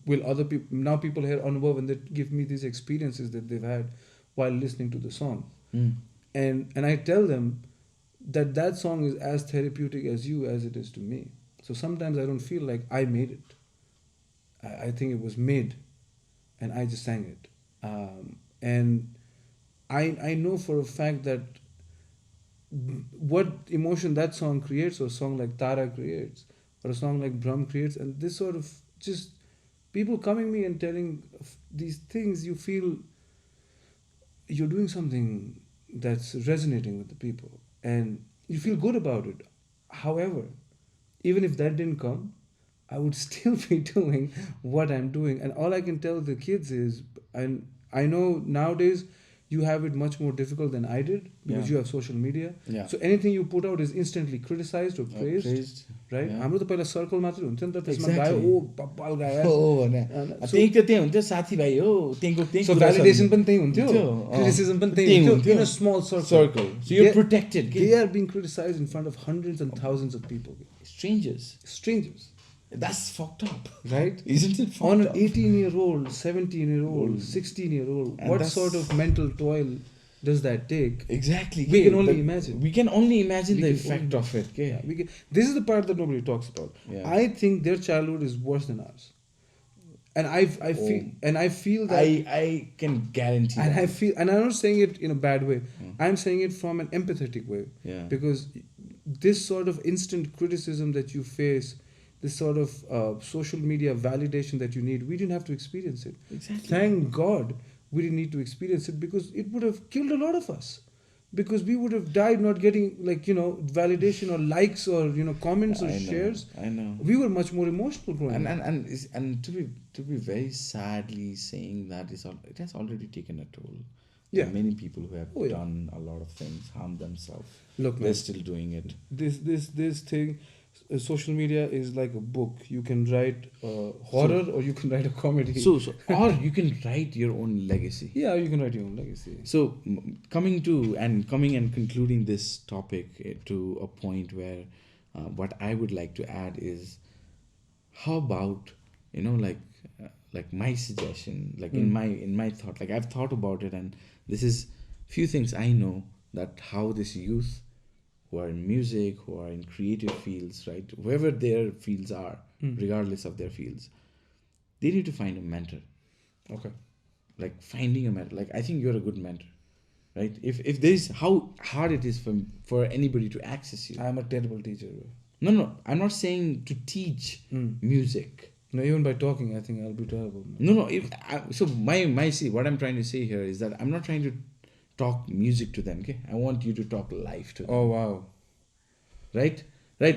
Will other people now? People here Anubhav, and they give me these experiences that they've had while listening to the song, and I tell them that song is as therapeutic as you as it is to me. So sometimes I don't feel like I made it. I think it was made, and I just sang it. And I know for a fact that what emotion that song creates, or a song like Tara creates, or a song like Brahm creates, and this sort of just people coming me and telling these things, you feel you're doing something that's resonating with the people, and you feel good about it. However, even if that didn't come, I would still be doing what I'm doing. And all I can tell the kids is, and I know nowadays you have it much more difficult than I did because you have social media. So anything you put out is instantly criticized or praised. Right? हाम्रो त पहिला circle मात्रै हुन्थ्यो नि त, त्यसमा गायो ओ बब्बाल गायो हो भने त्यही त त्यही हुन्थ्यो साथीभाइ हो त्यहीको त्यही so validation पनि त्यही हुन्थ्यो, criticism पनि त्यही हुन्थ्यो in a small circle. So you're protected. They are being criticized in front of hundreds and thousands of people. Strangers. That's fucked up, right? Isn't it fucked on an up? 18-year-old, 17-year-old, 16-year-old, what sort of mental toil does that take? Exactly. We can only imagine. We can only imagine the effect of it. Yeah, this is the part that nobody talks about. Yeah. I think their childhood is worse than ours. And I feel that I can guarantee and that. I feel, and I'm not saying it in a bad way. I'm saying it from an empathetic way. Yeah. Because this sort of instant criticism that you face, this sort of social media validation that you need, we didn't have to experience it. Exactly. Thank God we didn't need to experience it, because it would have killed a lot of us. Because we would have died not getting, validation or likes or comments or shares. I know. We were much more emotional growing up. And to be very sadly saying that it has already taken a toll. Yeah. There are many people who have done a lot of things, harmed themselves. Look, they're still doing it. This thing, social media is like a book. You can write horror or you can write a comedy. Or you can write your own legacy. Yeah, you can write your own legacy. So coming and concluding this topic to a point where what I would like to add is, how about like my suggestion, in my thought, I've thought about it, and this is few things I know that how this youth who are in music, who are in creative fields, right, whoever their fields are, regardless of their fields, they need to find a mentor. Okay. Like finding a mentor. Like I think you're a good mentor, right? If there is, how hard it is for anybody to access you. I'm a terrible teacher. No, I'm not saying to teach music. No, even by talking, I think I'll be terrible. No. What I'm trying to say here is that I'm not trying to talk music to them. Okay, I want you to talk life to them. Oh wow. Right.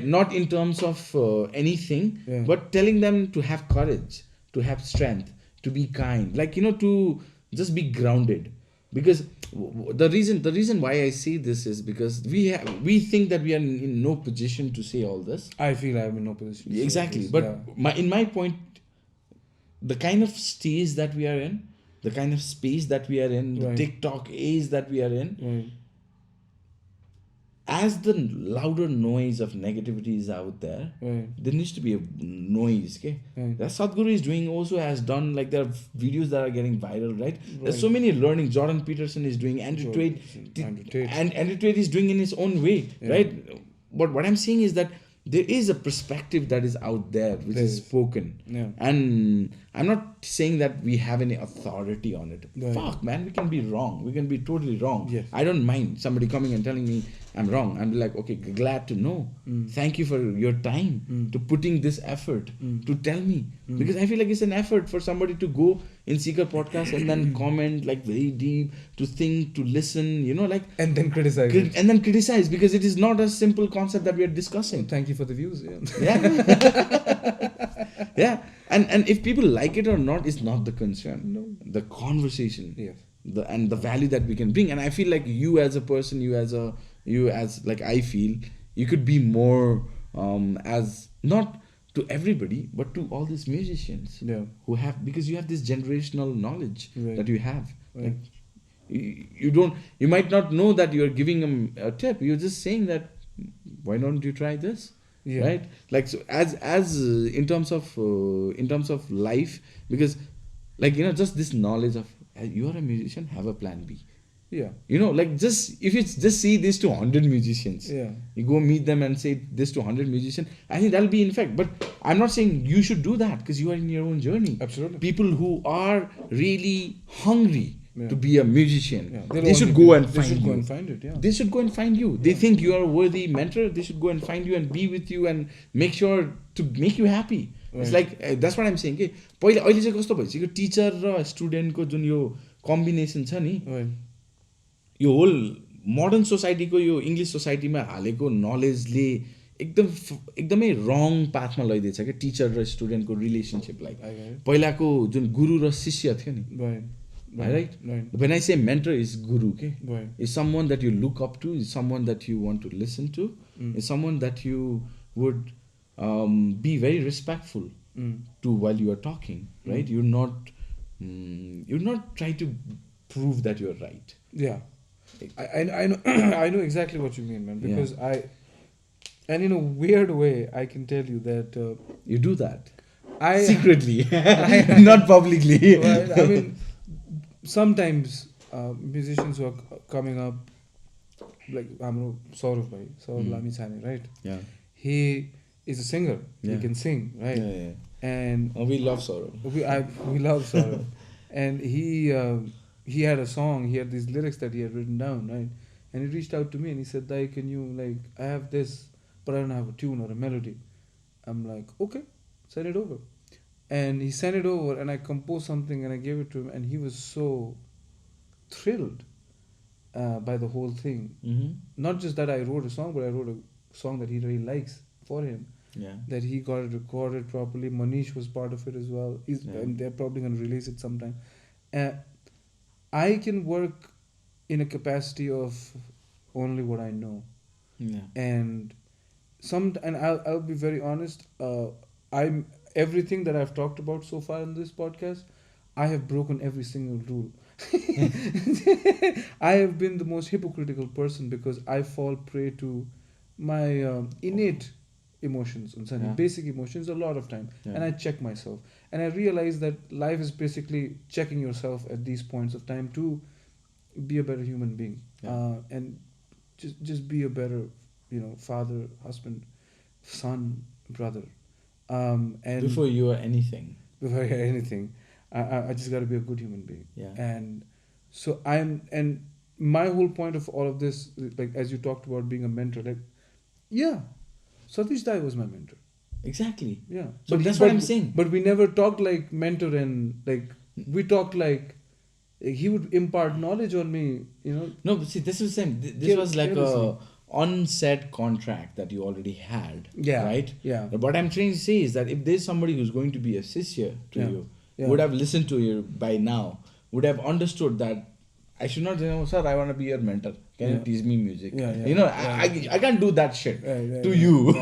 Not in terms of anything, but telling them to have courage, to have strength, to be kind, to just be grounded. Because the reason why I say this is because we think that we are in no position to say all this. I feel I'm in no position. Exactly, but in my point, the kind of stage that we are in, the kind of space that we are in, the TikTok age that we are in, as the louder noise of negativity is out there, there needs to be a noise. Okay, that Sadhguru is doing also has done, there are videos that are getting viral, right? There's so many learning. Jordan Peterson is doing, Andrew Tate is doing in his own way, right? But what I'm saying is that there is a perspective that is out there which is spoken, and I'm not saying that we have any authority on it. Fuck, man, we can be wrong. We can be totally wrong. Yes. I don't mind somebody coming and telling me I'm wrong. I'm like, okay, glad to know. Thank you for your time to putting this effort to tell me, because I feel like it's an effort for somebody to go in Seeker podcast and then comment very deep, to think, to listen, and then criticize because it is not a simple concept that we are discussing. Thank you for the views. Yeah. And if people like it or not is not the concern. No. The conversation. Yes. And the value that we can bring. And I feel like you as a person, I feel you could be more as not to everybody, but to all these musicians Yeah. who have, because you have this generational knowledge Right. that you have. Right. Like, you don't, you might not know that you're giving them a tip. You're just saying that, why don't you try this? Yeah. Right? Like, so as in terms of life, because, like, just this knowledge of, you are a musician, have a plan B. Yeah. Like, just if it's just say this to 100 musicians, Yeah. you go meet them and say this to 100 musicians, I think that'll be in fact. But I'm not saying you should do that, because you are in your own journey. Absolutely. People who are really hungry Yeah. to be a musician, Yeah. they should go and They find should you. go and find it. Yeah. They should go and find you. They think you are a worthy mentor. They should go and find you and be with you and make sure to make you happy. It's Right. like, that's what I'm saying. के पहिले अहिले चाहिँ कस्तो भइसक्यो, Stitcher र स्टुडेन्टको जुन यो combination छ नि, Right. यो होल मोडर्न सोसाइटीको यो इङ्ग्लिस सोसाइटीमा हालेको नलेजले एकदमै रङ पाथमा लैदिएछ क्या टिचर र स्टुडेन्टको रिलेसनसिपलाई. I get it. पहिलाको जुन गुरु र शिष्य थियो नि, Right. right? Right. When I say mentor is guru, okay? Right. Is someone that you look up to, is someone that you want to listen to, is someone that you would be very respectful to while you are talking, right? You're not trying to prove that you're right. Yeah. I know I know exactly what you mean, man. Because and in a weird way, I can tell you that You do that I secretly, not publicly. well, I mean, sometimes musicians who are coming up, like Saurav Lami Chani, right? Yeah. He is a singer. Yeah. He can sing, right? Yeah. And Oh, we love Saurav. we love Saurav. And he had a song. He had these lyrics that he had written down, right? And he reached out to me and he said, "Dai, can you, like, I have this, but I don't have a tune or a melody." I'm like, "Okay, send it over." And he sent it over, and I composed something and I gave it to him, and he was so thrilled by the whole thing. Mm-hmm. Not just that I wrote a song, but I wrote a song that he really likes for him. Yeah. That he got it recorded properly. Manish was part of it as well. And they're probably going to release it sometime. I can work in a capacity of only what I know. Yeah. And I'll be very honest. I'm everything that I've talked about so far in this podcast, I have broken every single rule. I have been the most hypocritical person because I fall prey to my innate emotions, basic emotions a lot of time, and I check myself, and I realize that life is basically checking yourself at these points of time to be a better human being, and just be a better, father, husband, son, brother, and Before you are anything. Before I anything, I just got to be a good human being. Yeah. And so and my whole point of all of this, like as you talked about being a mentor, like, Satish Dai was my mentor. Exactly. Yeah. So that's what I'm saying. But we never talked like mentor, and like we talked like he would impart knowledge on me, No, but see, this is the same. This was like a unsaid contract that you already had. Yeah. Right? Yeah. But what I'm trying to say is that if there's somebody who's going to be a sisya to you, Yeah. would have listened to you by now, would have understood that I should not say, sir, I want to be your mentor. Can you teach me music? I can't do that shit to you,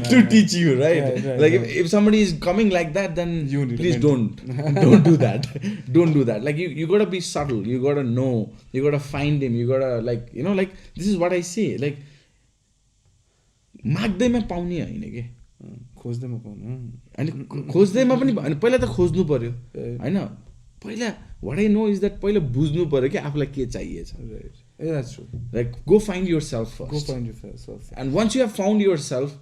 to teach you, right? Like if somebody is coming like that, then please don't do that. Don't do that. Like you gotta be subtle. You gotta know. You gotta find him. You gotta like this is what I say. Like माग्दैमा पाउने होइन के खोज्दैमा पाउनु अनि खोज्दैमा पनि पहिला त खोज्नु पर्यो होइन पहिला what I know is that पहिला बुझ्नु पर्यो कि आफूलाई के चाहिएछ. Right. Yeah, that's true. Like go find yourself first. Go find yourself. And once you have found yourself,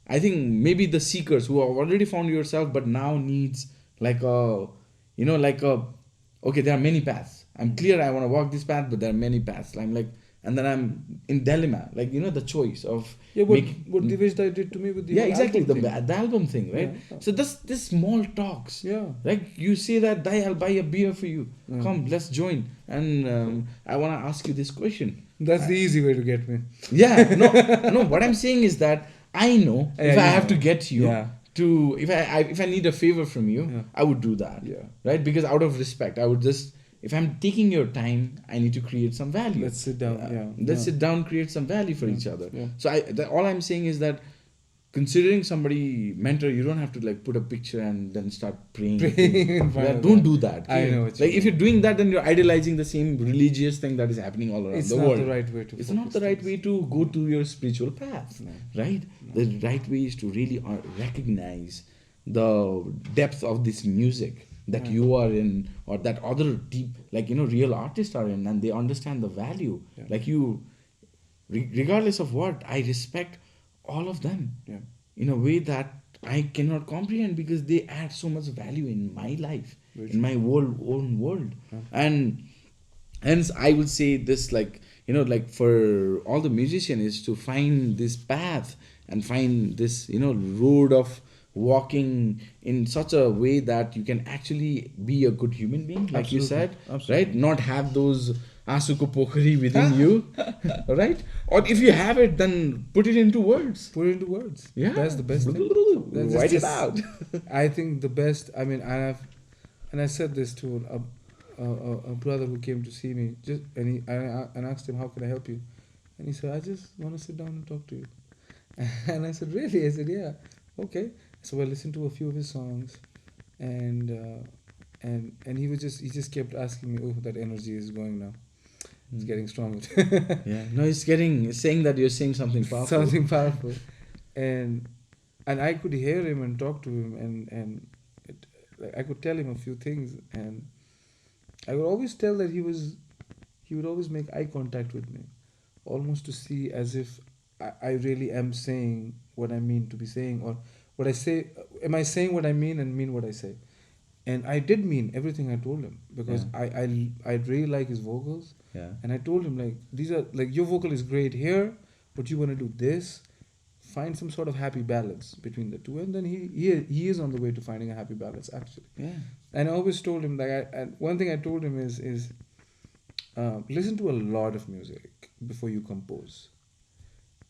I think maybe the seekers who have already found yourself but now needs like okay, there are many paths. I'm clear I want to walk this path, but there are many paths. I'm like, and then I'm in dilemma, like the choice of what Divesh Dai did to me with the exactly album the album thing, right? So this small talks, like you say that Dai, I'll buy a beer for you, come, let's join, and I want to ask you this question. That's the easy way to get me. No, what I'm saying is that I know if I have to get you to if I need a favor from you, I would do that, right? Because out of respect, I would just, if I'm taking your time, I need to create some value. Let's sit down. Let's sit down, create some value for each other. So all I'm saying is that considering somebody mentor, you don't have to like put a picture and then start praying. Praying in front Yeah, of don't them. do that. I Okay? know what you Like if mean. you're doing that, then you're idolizing the same religious thing that is happening all around It's the not world. the right way to It's focus not the right things. way to go to your spiritual path, No. right? No. The right way is to really recognize the depth of this music that Right. you are in, or that other deep, like real artists are in, and they understand the value. Yeah. Like you, regardless of what, I respect all of them Yeah. in a way that I cannot comprehend, because they add so much value in my life, Very in true. my own world. Yeah. And hence I would say this, like like for all the musician, is to find this path and find this road of walking in such a way that you can actually be a good human being, like you Absolutely. said, Absolutely. right? Not have those asuko pokhari within you, right? Or if you have it, then put it into words. Put it into words. Yeah, That's the best thing. That's write it just- out. I think the best. I mean, I said this to a brother who came to see me. And asked him, "How can I help you?" And he said, "I just want to sit down and talk to you." And I said, "Really?" I said, "Yeah, okay." So I listened to a few of his songs, and he just kept asking me, "Oh, that energy is going now. It's getting stronger." Yeah, no, it's saying that you're saying something powerful. Something powerful, and I could hear him and talk to him, and like I could tell him a few things, and I would always tell that he would always make eye contact with me, almost to see as if I really am saying what I mean to be saying, or what I say. Am I saying what I mean what I say? And I did mean everything I told him, because Yeah. I really like his vocals, Yeah. and I told him, like, these are like, your vocal is great here, but you want to do this. Find some sort of happy balance between the two, and then he is on the way to finding a happy balance, actually. Yeah. And I always told him, like, one thing I told him is listen to a lot of music before you compose.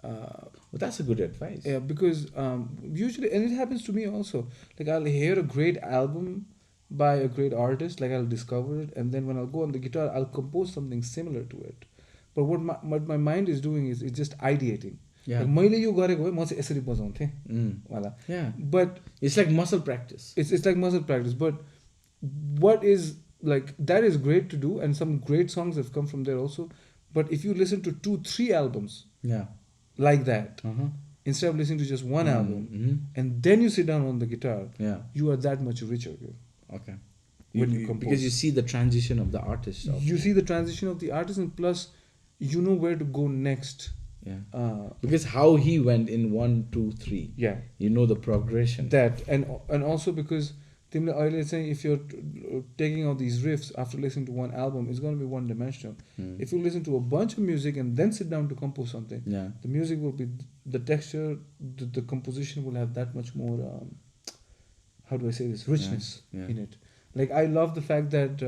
Well, that's a good advice. Yeah, because usually, and it happens to me also. Like, I'll hear a great album by a great artist, like I'll discover it, and then when I'll go on the guitar, I'll compose something similar to it. But what my mind is doing is it's just ideating. Yeah. Like, मैले यो गरेको भए म चाहिँ यसरी बजाउँथेँ वाला. Yeah. But It's like muscle practice. it's like muscle practice. But what is, like, that is great to do, and some great songs have come from there also. But if you listen to 2-3 albums Yeah. like that, Uh-huh. instead of listening to just one album, Mm-hmm. and then you sit down on the guitar, Yeah. you are that much richer. Okay. When you compose. Because you see the transition of the artist. You see the transition of the artist, and plus, you know where to go next. Yeah. Because how he went in 1, 2, 3. Yeah. You know the progression. That, and also because तिमीले अहिले चाहिँ, if you're taking out these riffs after listening to one album, it's going to be one dimensional. If you listen to a bunch of music and then sit down to compose something, Yeah. the music will be, the texture, the composition will have that much more, how do I say this, richness Yeah. in it. Like, I love the fact that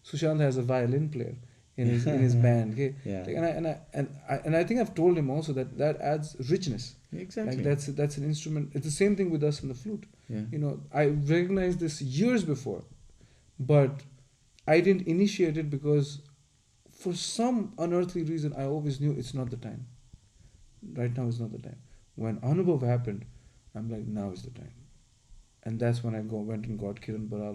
Sushant has a violin player in his band. Okay? Yeah. Like, and I think I've told him also that adds richness. Exactly. Like, that's an instrument. It's the same thing with us in the flute. Yeah. You know, I recognized this years before, but I didn't initiate it because for some unearthly reason I always knew it's not the time. Right now is not the time. When Anubhav happened, I'm like, now is the time. And that's when I went and got Kiran Baral,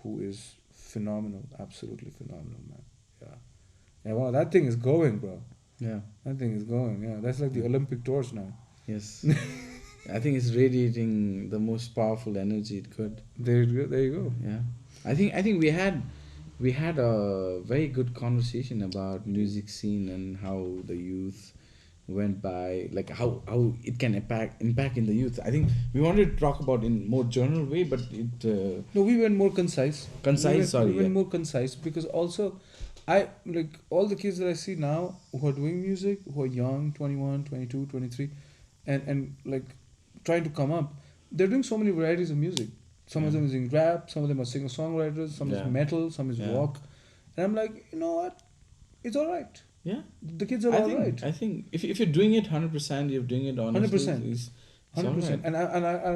who is phenomenal, absolutely phenomenal, man. Yeah. Yeah, wow, that thing is going, bro. Yeah. That thing is going, yeah. That's like the Olympic torch now. Yes. I think it's radiating the most powerful energy it could. There you go. Yeah. I think we had a very good conversation about music scene and how the youth went by, like how it can impact in the youth. I think we wanted to talk about in more general way, but it No, we went more concise. We went more concise, because also, I like all the kids that I see now who are doing music, who are young, 21, 22, 23, and like trying to come up. They're doing so many varieties of music. Some of them is in rap, some of them are singer songwriters, some is metal, some is rock, and I'm like, you know what? It's all right. Yeah. The kids are all right. I think if you're doing it 100%, you're doing it honestly. 100%. It's 100%. alright. And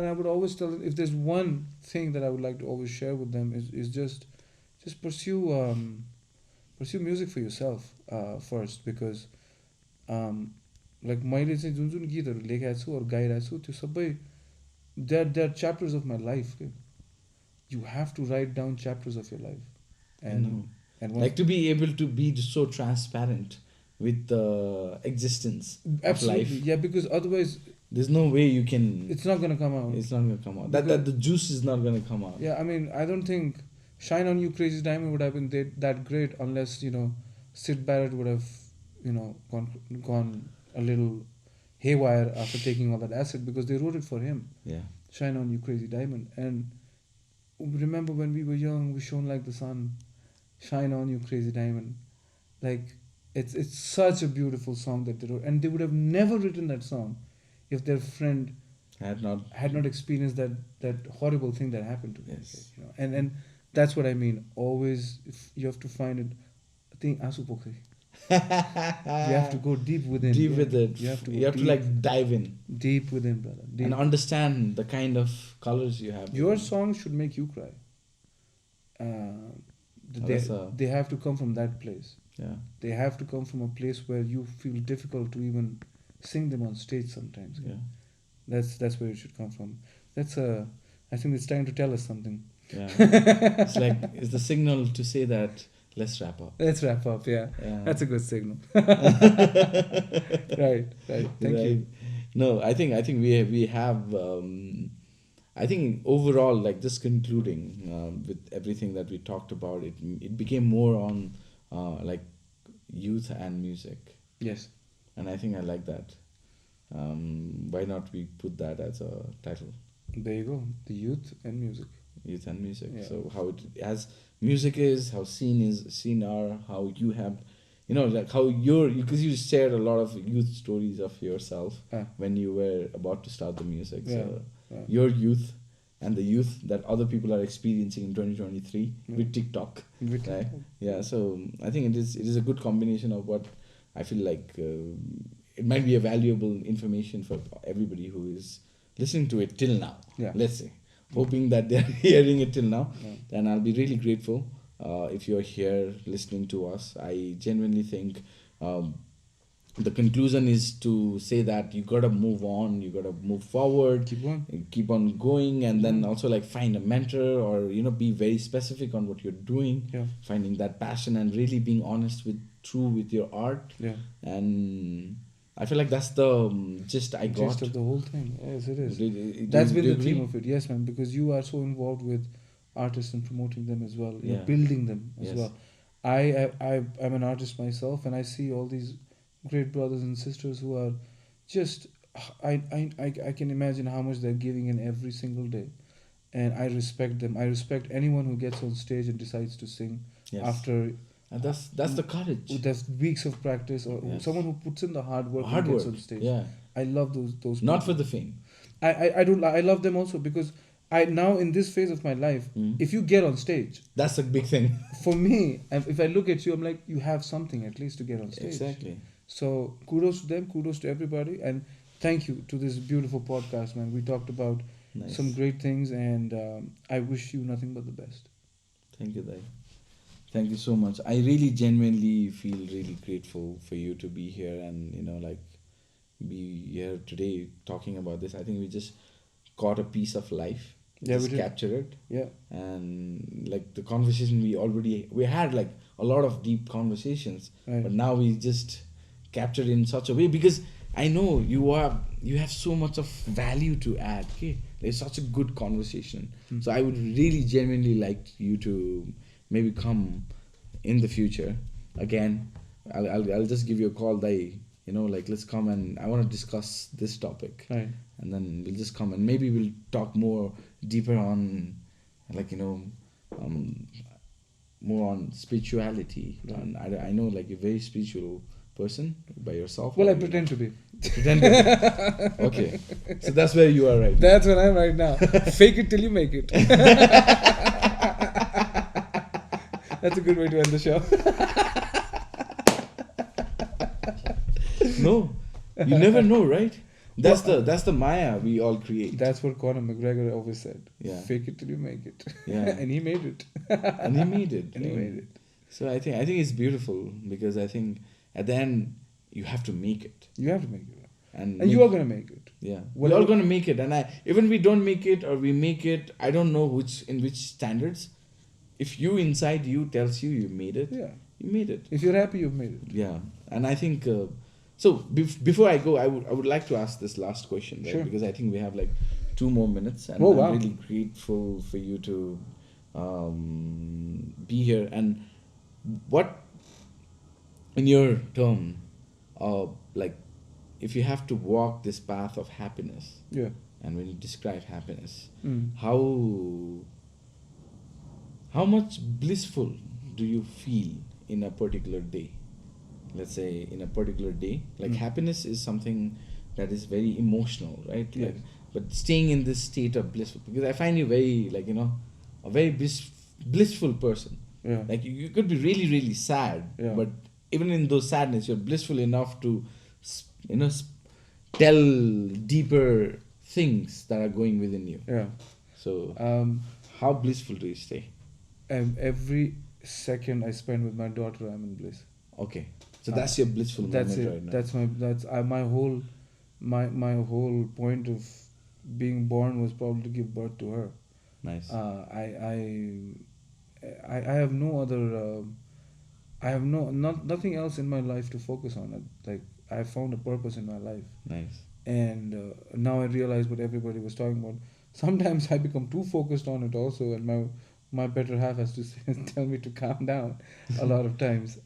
I would always tell them, if there's one thing that I would like to always share with them is just pursue music for yourself first, because like मैले चाहिँ जुन जुन गीतहरू लेखेको छु अरू गाइरहेको छु त्यो सबै they are chapters of my life के you have to write down chapters of your life I know. And Like to be able to be so transparent with the existence of absolutely life. या because otherwise There's no way you can. it's not gonna come out. It's not gonna come out. That the juice is not gonna come out. Yeah, I mean, I don't think Shine on You Crazy Diamond would have been that great unless, Sid Barrett would have, gone a little haywire after taking all that acid because they wrote it for him. Yeah. Shine on You Crazy Diamond. And remember when we were young, we shone like the sun. Shine on You Crazy Diamond. Like, it's such a beautiful song that they wrote. And they would have never written that song if their friend had not experienced that horrible thing that happened to them. Yes. And that's what I mean. Always, if you have to find it. I think asu pokri. You have to go deep within. Deep with it. You have to. You have to like dive in Deep within, brother. Deep. and understand the kind of colors you have. Your song should make you cry. They have to come from that place. Yeah. They have to come from a place where you feel difficult to even sing them on stage sometimes. Yeah. That's where it should come from. I think it's trying to tell us something. Yeah. It's like it's the signal to say that let's wrap up. Let's wrap up. Yeah. Yeah. That's a good signal. Right. Thank you. No, I think we have. I think overall, like just concluding with everything that we talked about, it became more on like youth and music, Yes. and I think I like that. Why not we put that as a title? There you go. The youth and music. Youth and music. Yeah. So how it as music is, how scene are, how you have, like how because you shared a lot of youth stories of yourself when you were about to start the music. So your youth and the youth that other people are experiencing in 2023 with TikTok. Right? Yeah. So I think it is a good combination of what I feel like it might be a valuable information for everybody who is listening to it till now. Yeah. Let's say. Hoping that they're hearing it till now, then I'll be really grateful if you're here listening to us. I genuinely think the conclusion is to say that you gotta move on, you gotta move forward, keep on going, and then also like find a mentor or be very specific on what you're doing, finding that passion and really being honest with your art. And I feel like that's the gist I got. Gist of the whole thing. Yes, it is. That's been the theme of it. Yes, man, because you are so involved with artists and promoting them as well. You're building them as well. I'm an artist myself, and I see all these great brothers and sisters who are just. I can imagine how much they're giving in every single day, and I respect them. I respect anyone who gets on stage and decides to sing after. And that's the courage. There's weeks of practice, or someone who puts in the hard work and gets on stage. Yeah. I love those people. Not for the fame. I don't. I love them also because I now in this phase of my life, if you get on stage, that's a big thing. For me, if I look at you, I'm like, you have something at least to get on stage. Exactly. So kudos to them, kudos to everybody, and thank you to this beautiful podcast, man. We talked about some great things, and I wish you nothing but the best. Thank you, Dai. Thank you so much. I really genuinely feel really grateful for you to be here and be here today talking about this. I think we just caught a piece of life. Just capture it. Yeah. And like the conversation we had like a lot of deep conversations, but now we just captured in such a way because I know you have so much of value to add. Okay, there's such a good conversation. So I would really genuinely like you to maybe come in the future again. I'll just give you a call. Let's come and I want to discuss this topic. Right. And then we'll just come and maybe we'll talk more deeper on more on spirituality. Right. And I know like you're a very spiritual person by yourself. Well, I pretend to be. Okay. So that's where you are right now. That's where I am right now. Fake it till you make it. That's a good way to end the show. No, you never know, right? That's the Maya we all create. That's what Conor McGregor always said. Yeah. Fake it till you make it. Yeah. And he made it. And he made it. And he made it. So I think it's beautiful because I think at the end you have to make it. You have to make it. And And you are going to make it. Yeah, Whatever- we're all gonna make it, and even we don't make it or we make it. I don't know in which standards. If you inside you tells you made it, Yeah. you made it. If you're happy, you've made it. Yeah, and I think so. Before I go, I would like to ask this last question, right? Sure. Because I think we have like 2 more minutes, and Oh, I'm wow. really grateful for you to be here. And what, in your term, like, if you have to walk this path of happiness, Yeah. and when you describe happiness, Mm. how much blissful do you feel in a particular day? Let's say in a particular day, like happiness is something that is very emotional, right? Yes. Like, but staying in this state of blissful, because I find you very, like, a very blissful person. Yeah. Like you could be really, really sad, Yeah. but even in those sadness, you're blissful enough to, tell deeper things that are going within you. Yeah. So, Um, how blissful do you stay? and every second I spend with my daughter, I'm in bliss. Okay, so that's your blissful That's moment it. right now. My whole point of being born was probably to give birth to her. Nice. I have no other. I have nothing else in my life to focus on. Like I found a purpose in my life, Nice. and now I realize what everybody was talking about. Sometimes I become too focused on it also, and my better half has to tell me to calm down a lot of times.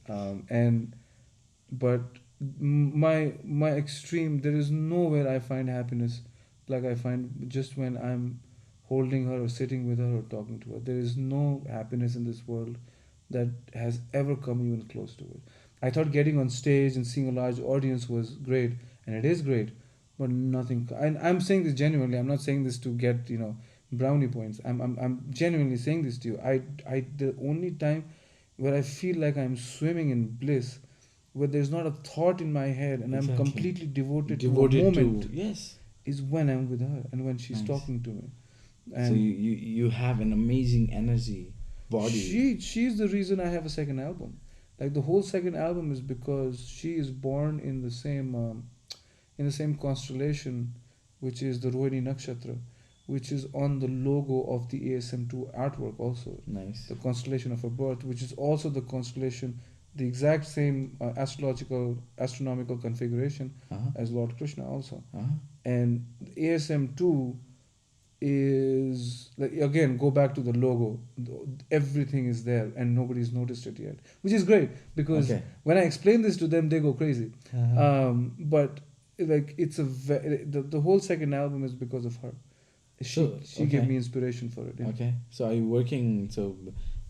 But my extreme, there is nowhere I find happiness like I find just when I'm holding her or sitting with her or talking to her. There is no happiness in this world that has ever come even close to it. I thought getting on stage and seeing a large audience was great, and it is great, but nothing. And I'm saying this genuinely. I'm not saying this to get brownie points. I'm genuinely saying this to you. The only time where I feel like I'm swimming in bliss, where there's not a thought in my head and I'm Exactly. completely devoted to a Devoted moment, to, yes. is when I'm with her and when she's Nice. talking to me. So And you have an amazing energy body. she's the reason I have a second album. Like the whole second album is because she is born in the same constellation, which is the Rohini Nakshatra, which is on the logo of the ASM2 artwork also. Nice. The constellation of her birth, which is also the constellation, the exact same astronomical configuration Uh-huh. as Lord Krishna also. Uh-huh. And ASM2 is, like, again, go back to the logo. Everything is there and nobody's noticed it yet, which is great because Okay. when I explain this to them, they go crazy. Uh-huh. But like it's the whole second album is because of her. She gave okay. me inspiration for it. Yeah. Okay. So are you working? So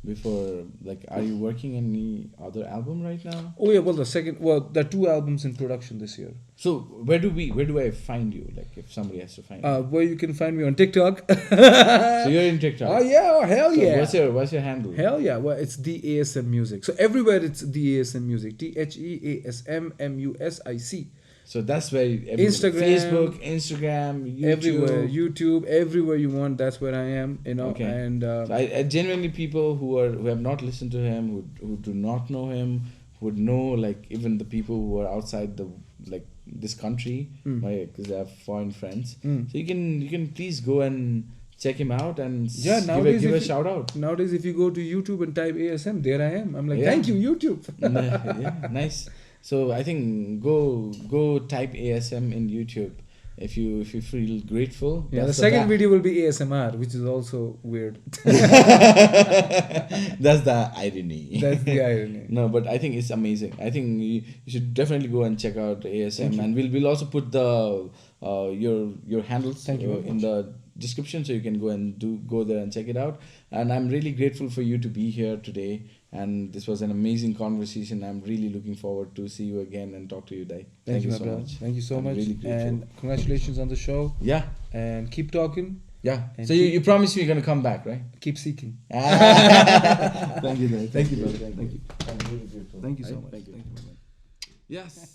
before, like, are you working any other album right now? Oh yeah, there are 2 albums in production this year. So where do I find you? Like, if somebody has to find you. Where you can find me on TikTok. So you're in TikTok. Oh yeah, hell So yeah. what's your handle? Hell yeah. Well, it's the ASM Music. So everywhere it's the ASM Music. TheASMMusic. So that's where Instagram, Facebook, Instagram, YouTube. Everywhere, YouTube, everywhere you want. That's where I am. Okay. And So I genuinely, people who have not listened to him, who do not know him, would know, like, even the people who are outside this country, right? Because I have foreign friends. So you can please go and check him out and give a shout out. Nowadays, if you go to YouTube and type ASM, there I am. I'm like, Yeah. thank you, YouTube. Yeah, nice. So I think go type ASM in YouTube if you feel grateful. Yeah, the That's second video will be ASMR, which is also weird. That's the irony. That's the irony. No, but I think it's amazing. I think you should definitely go and check out ASM, and we'll also put the your handles Thank you very in the description, so you can go there and check it out. And I'm really grateful for you to be here today. And this was an amazing conversation. I'm really looking forward to see you again and talk to you, Dai. Thank you so my brother. much. Thank you so I'm much. really grateful. And congratulations on the show. Yeah, And keep talking. yeah. And So you promise me you're gonna come back, right? Keep seeking. Thank you, Dai. Thank you, brother. Thank you. I'm really grateful. Thank you so much. Thank you. Thank you. Yes.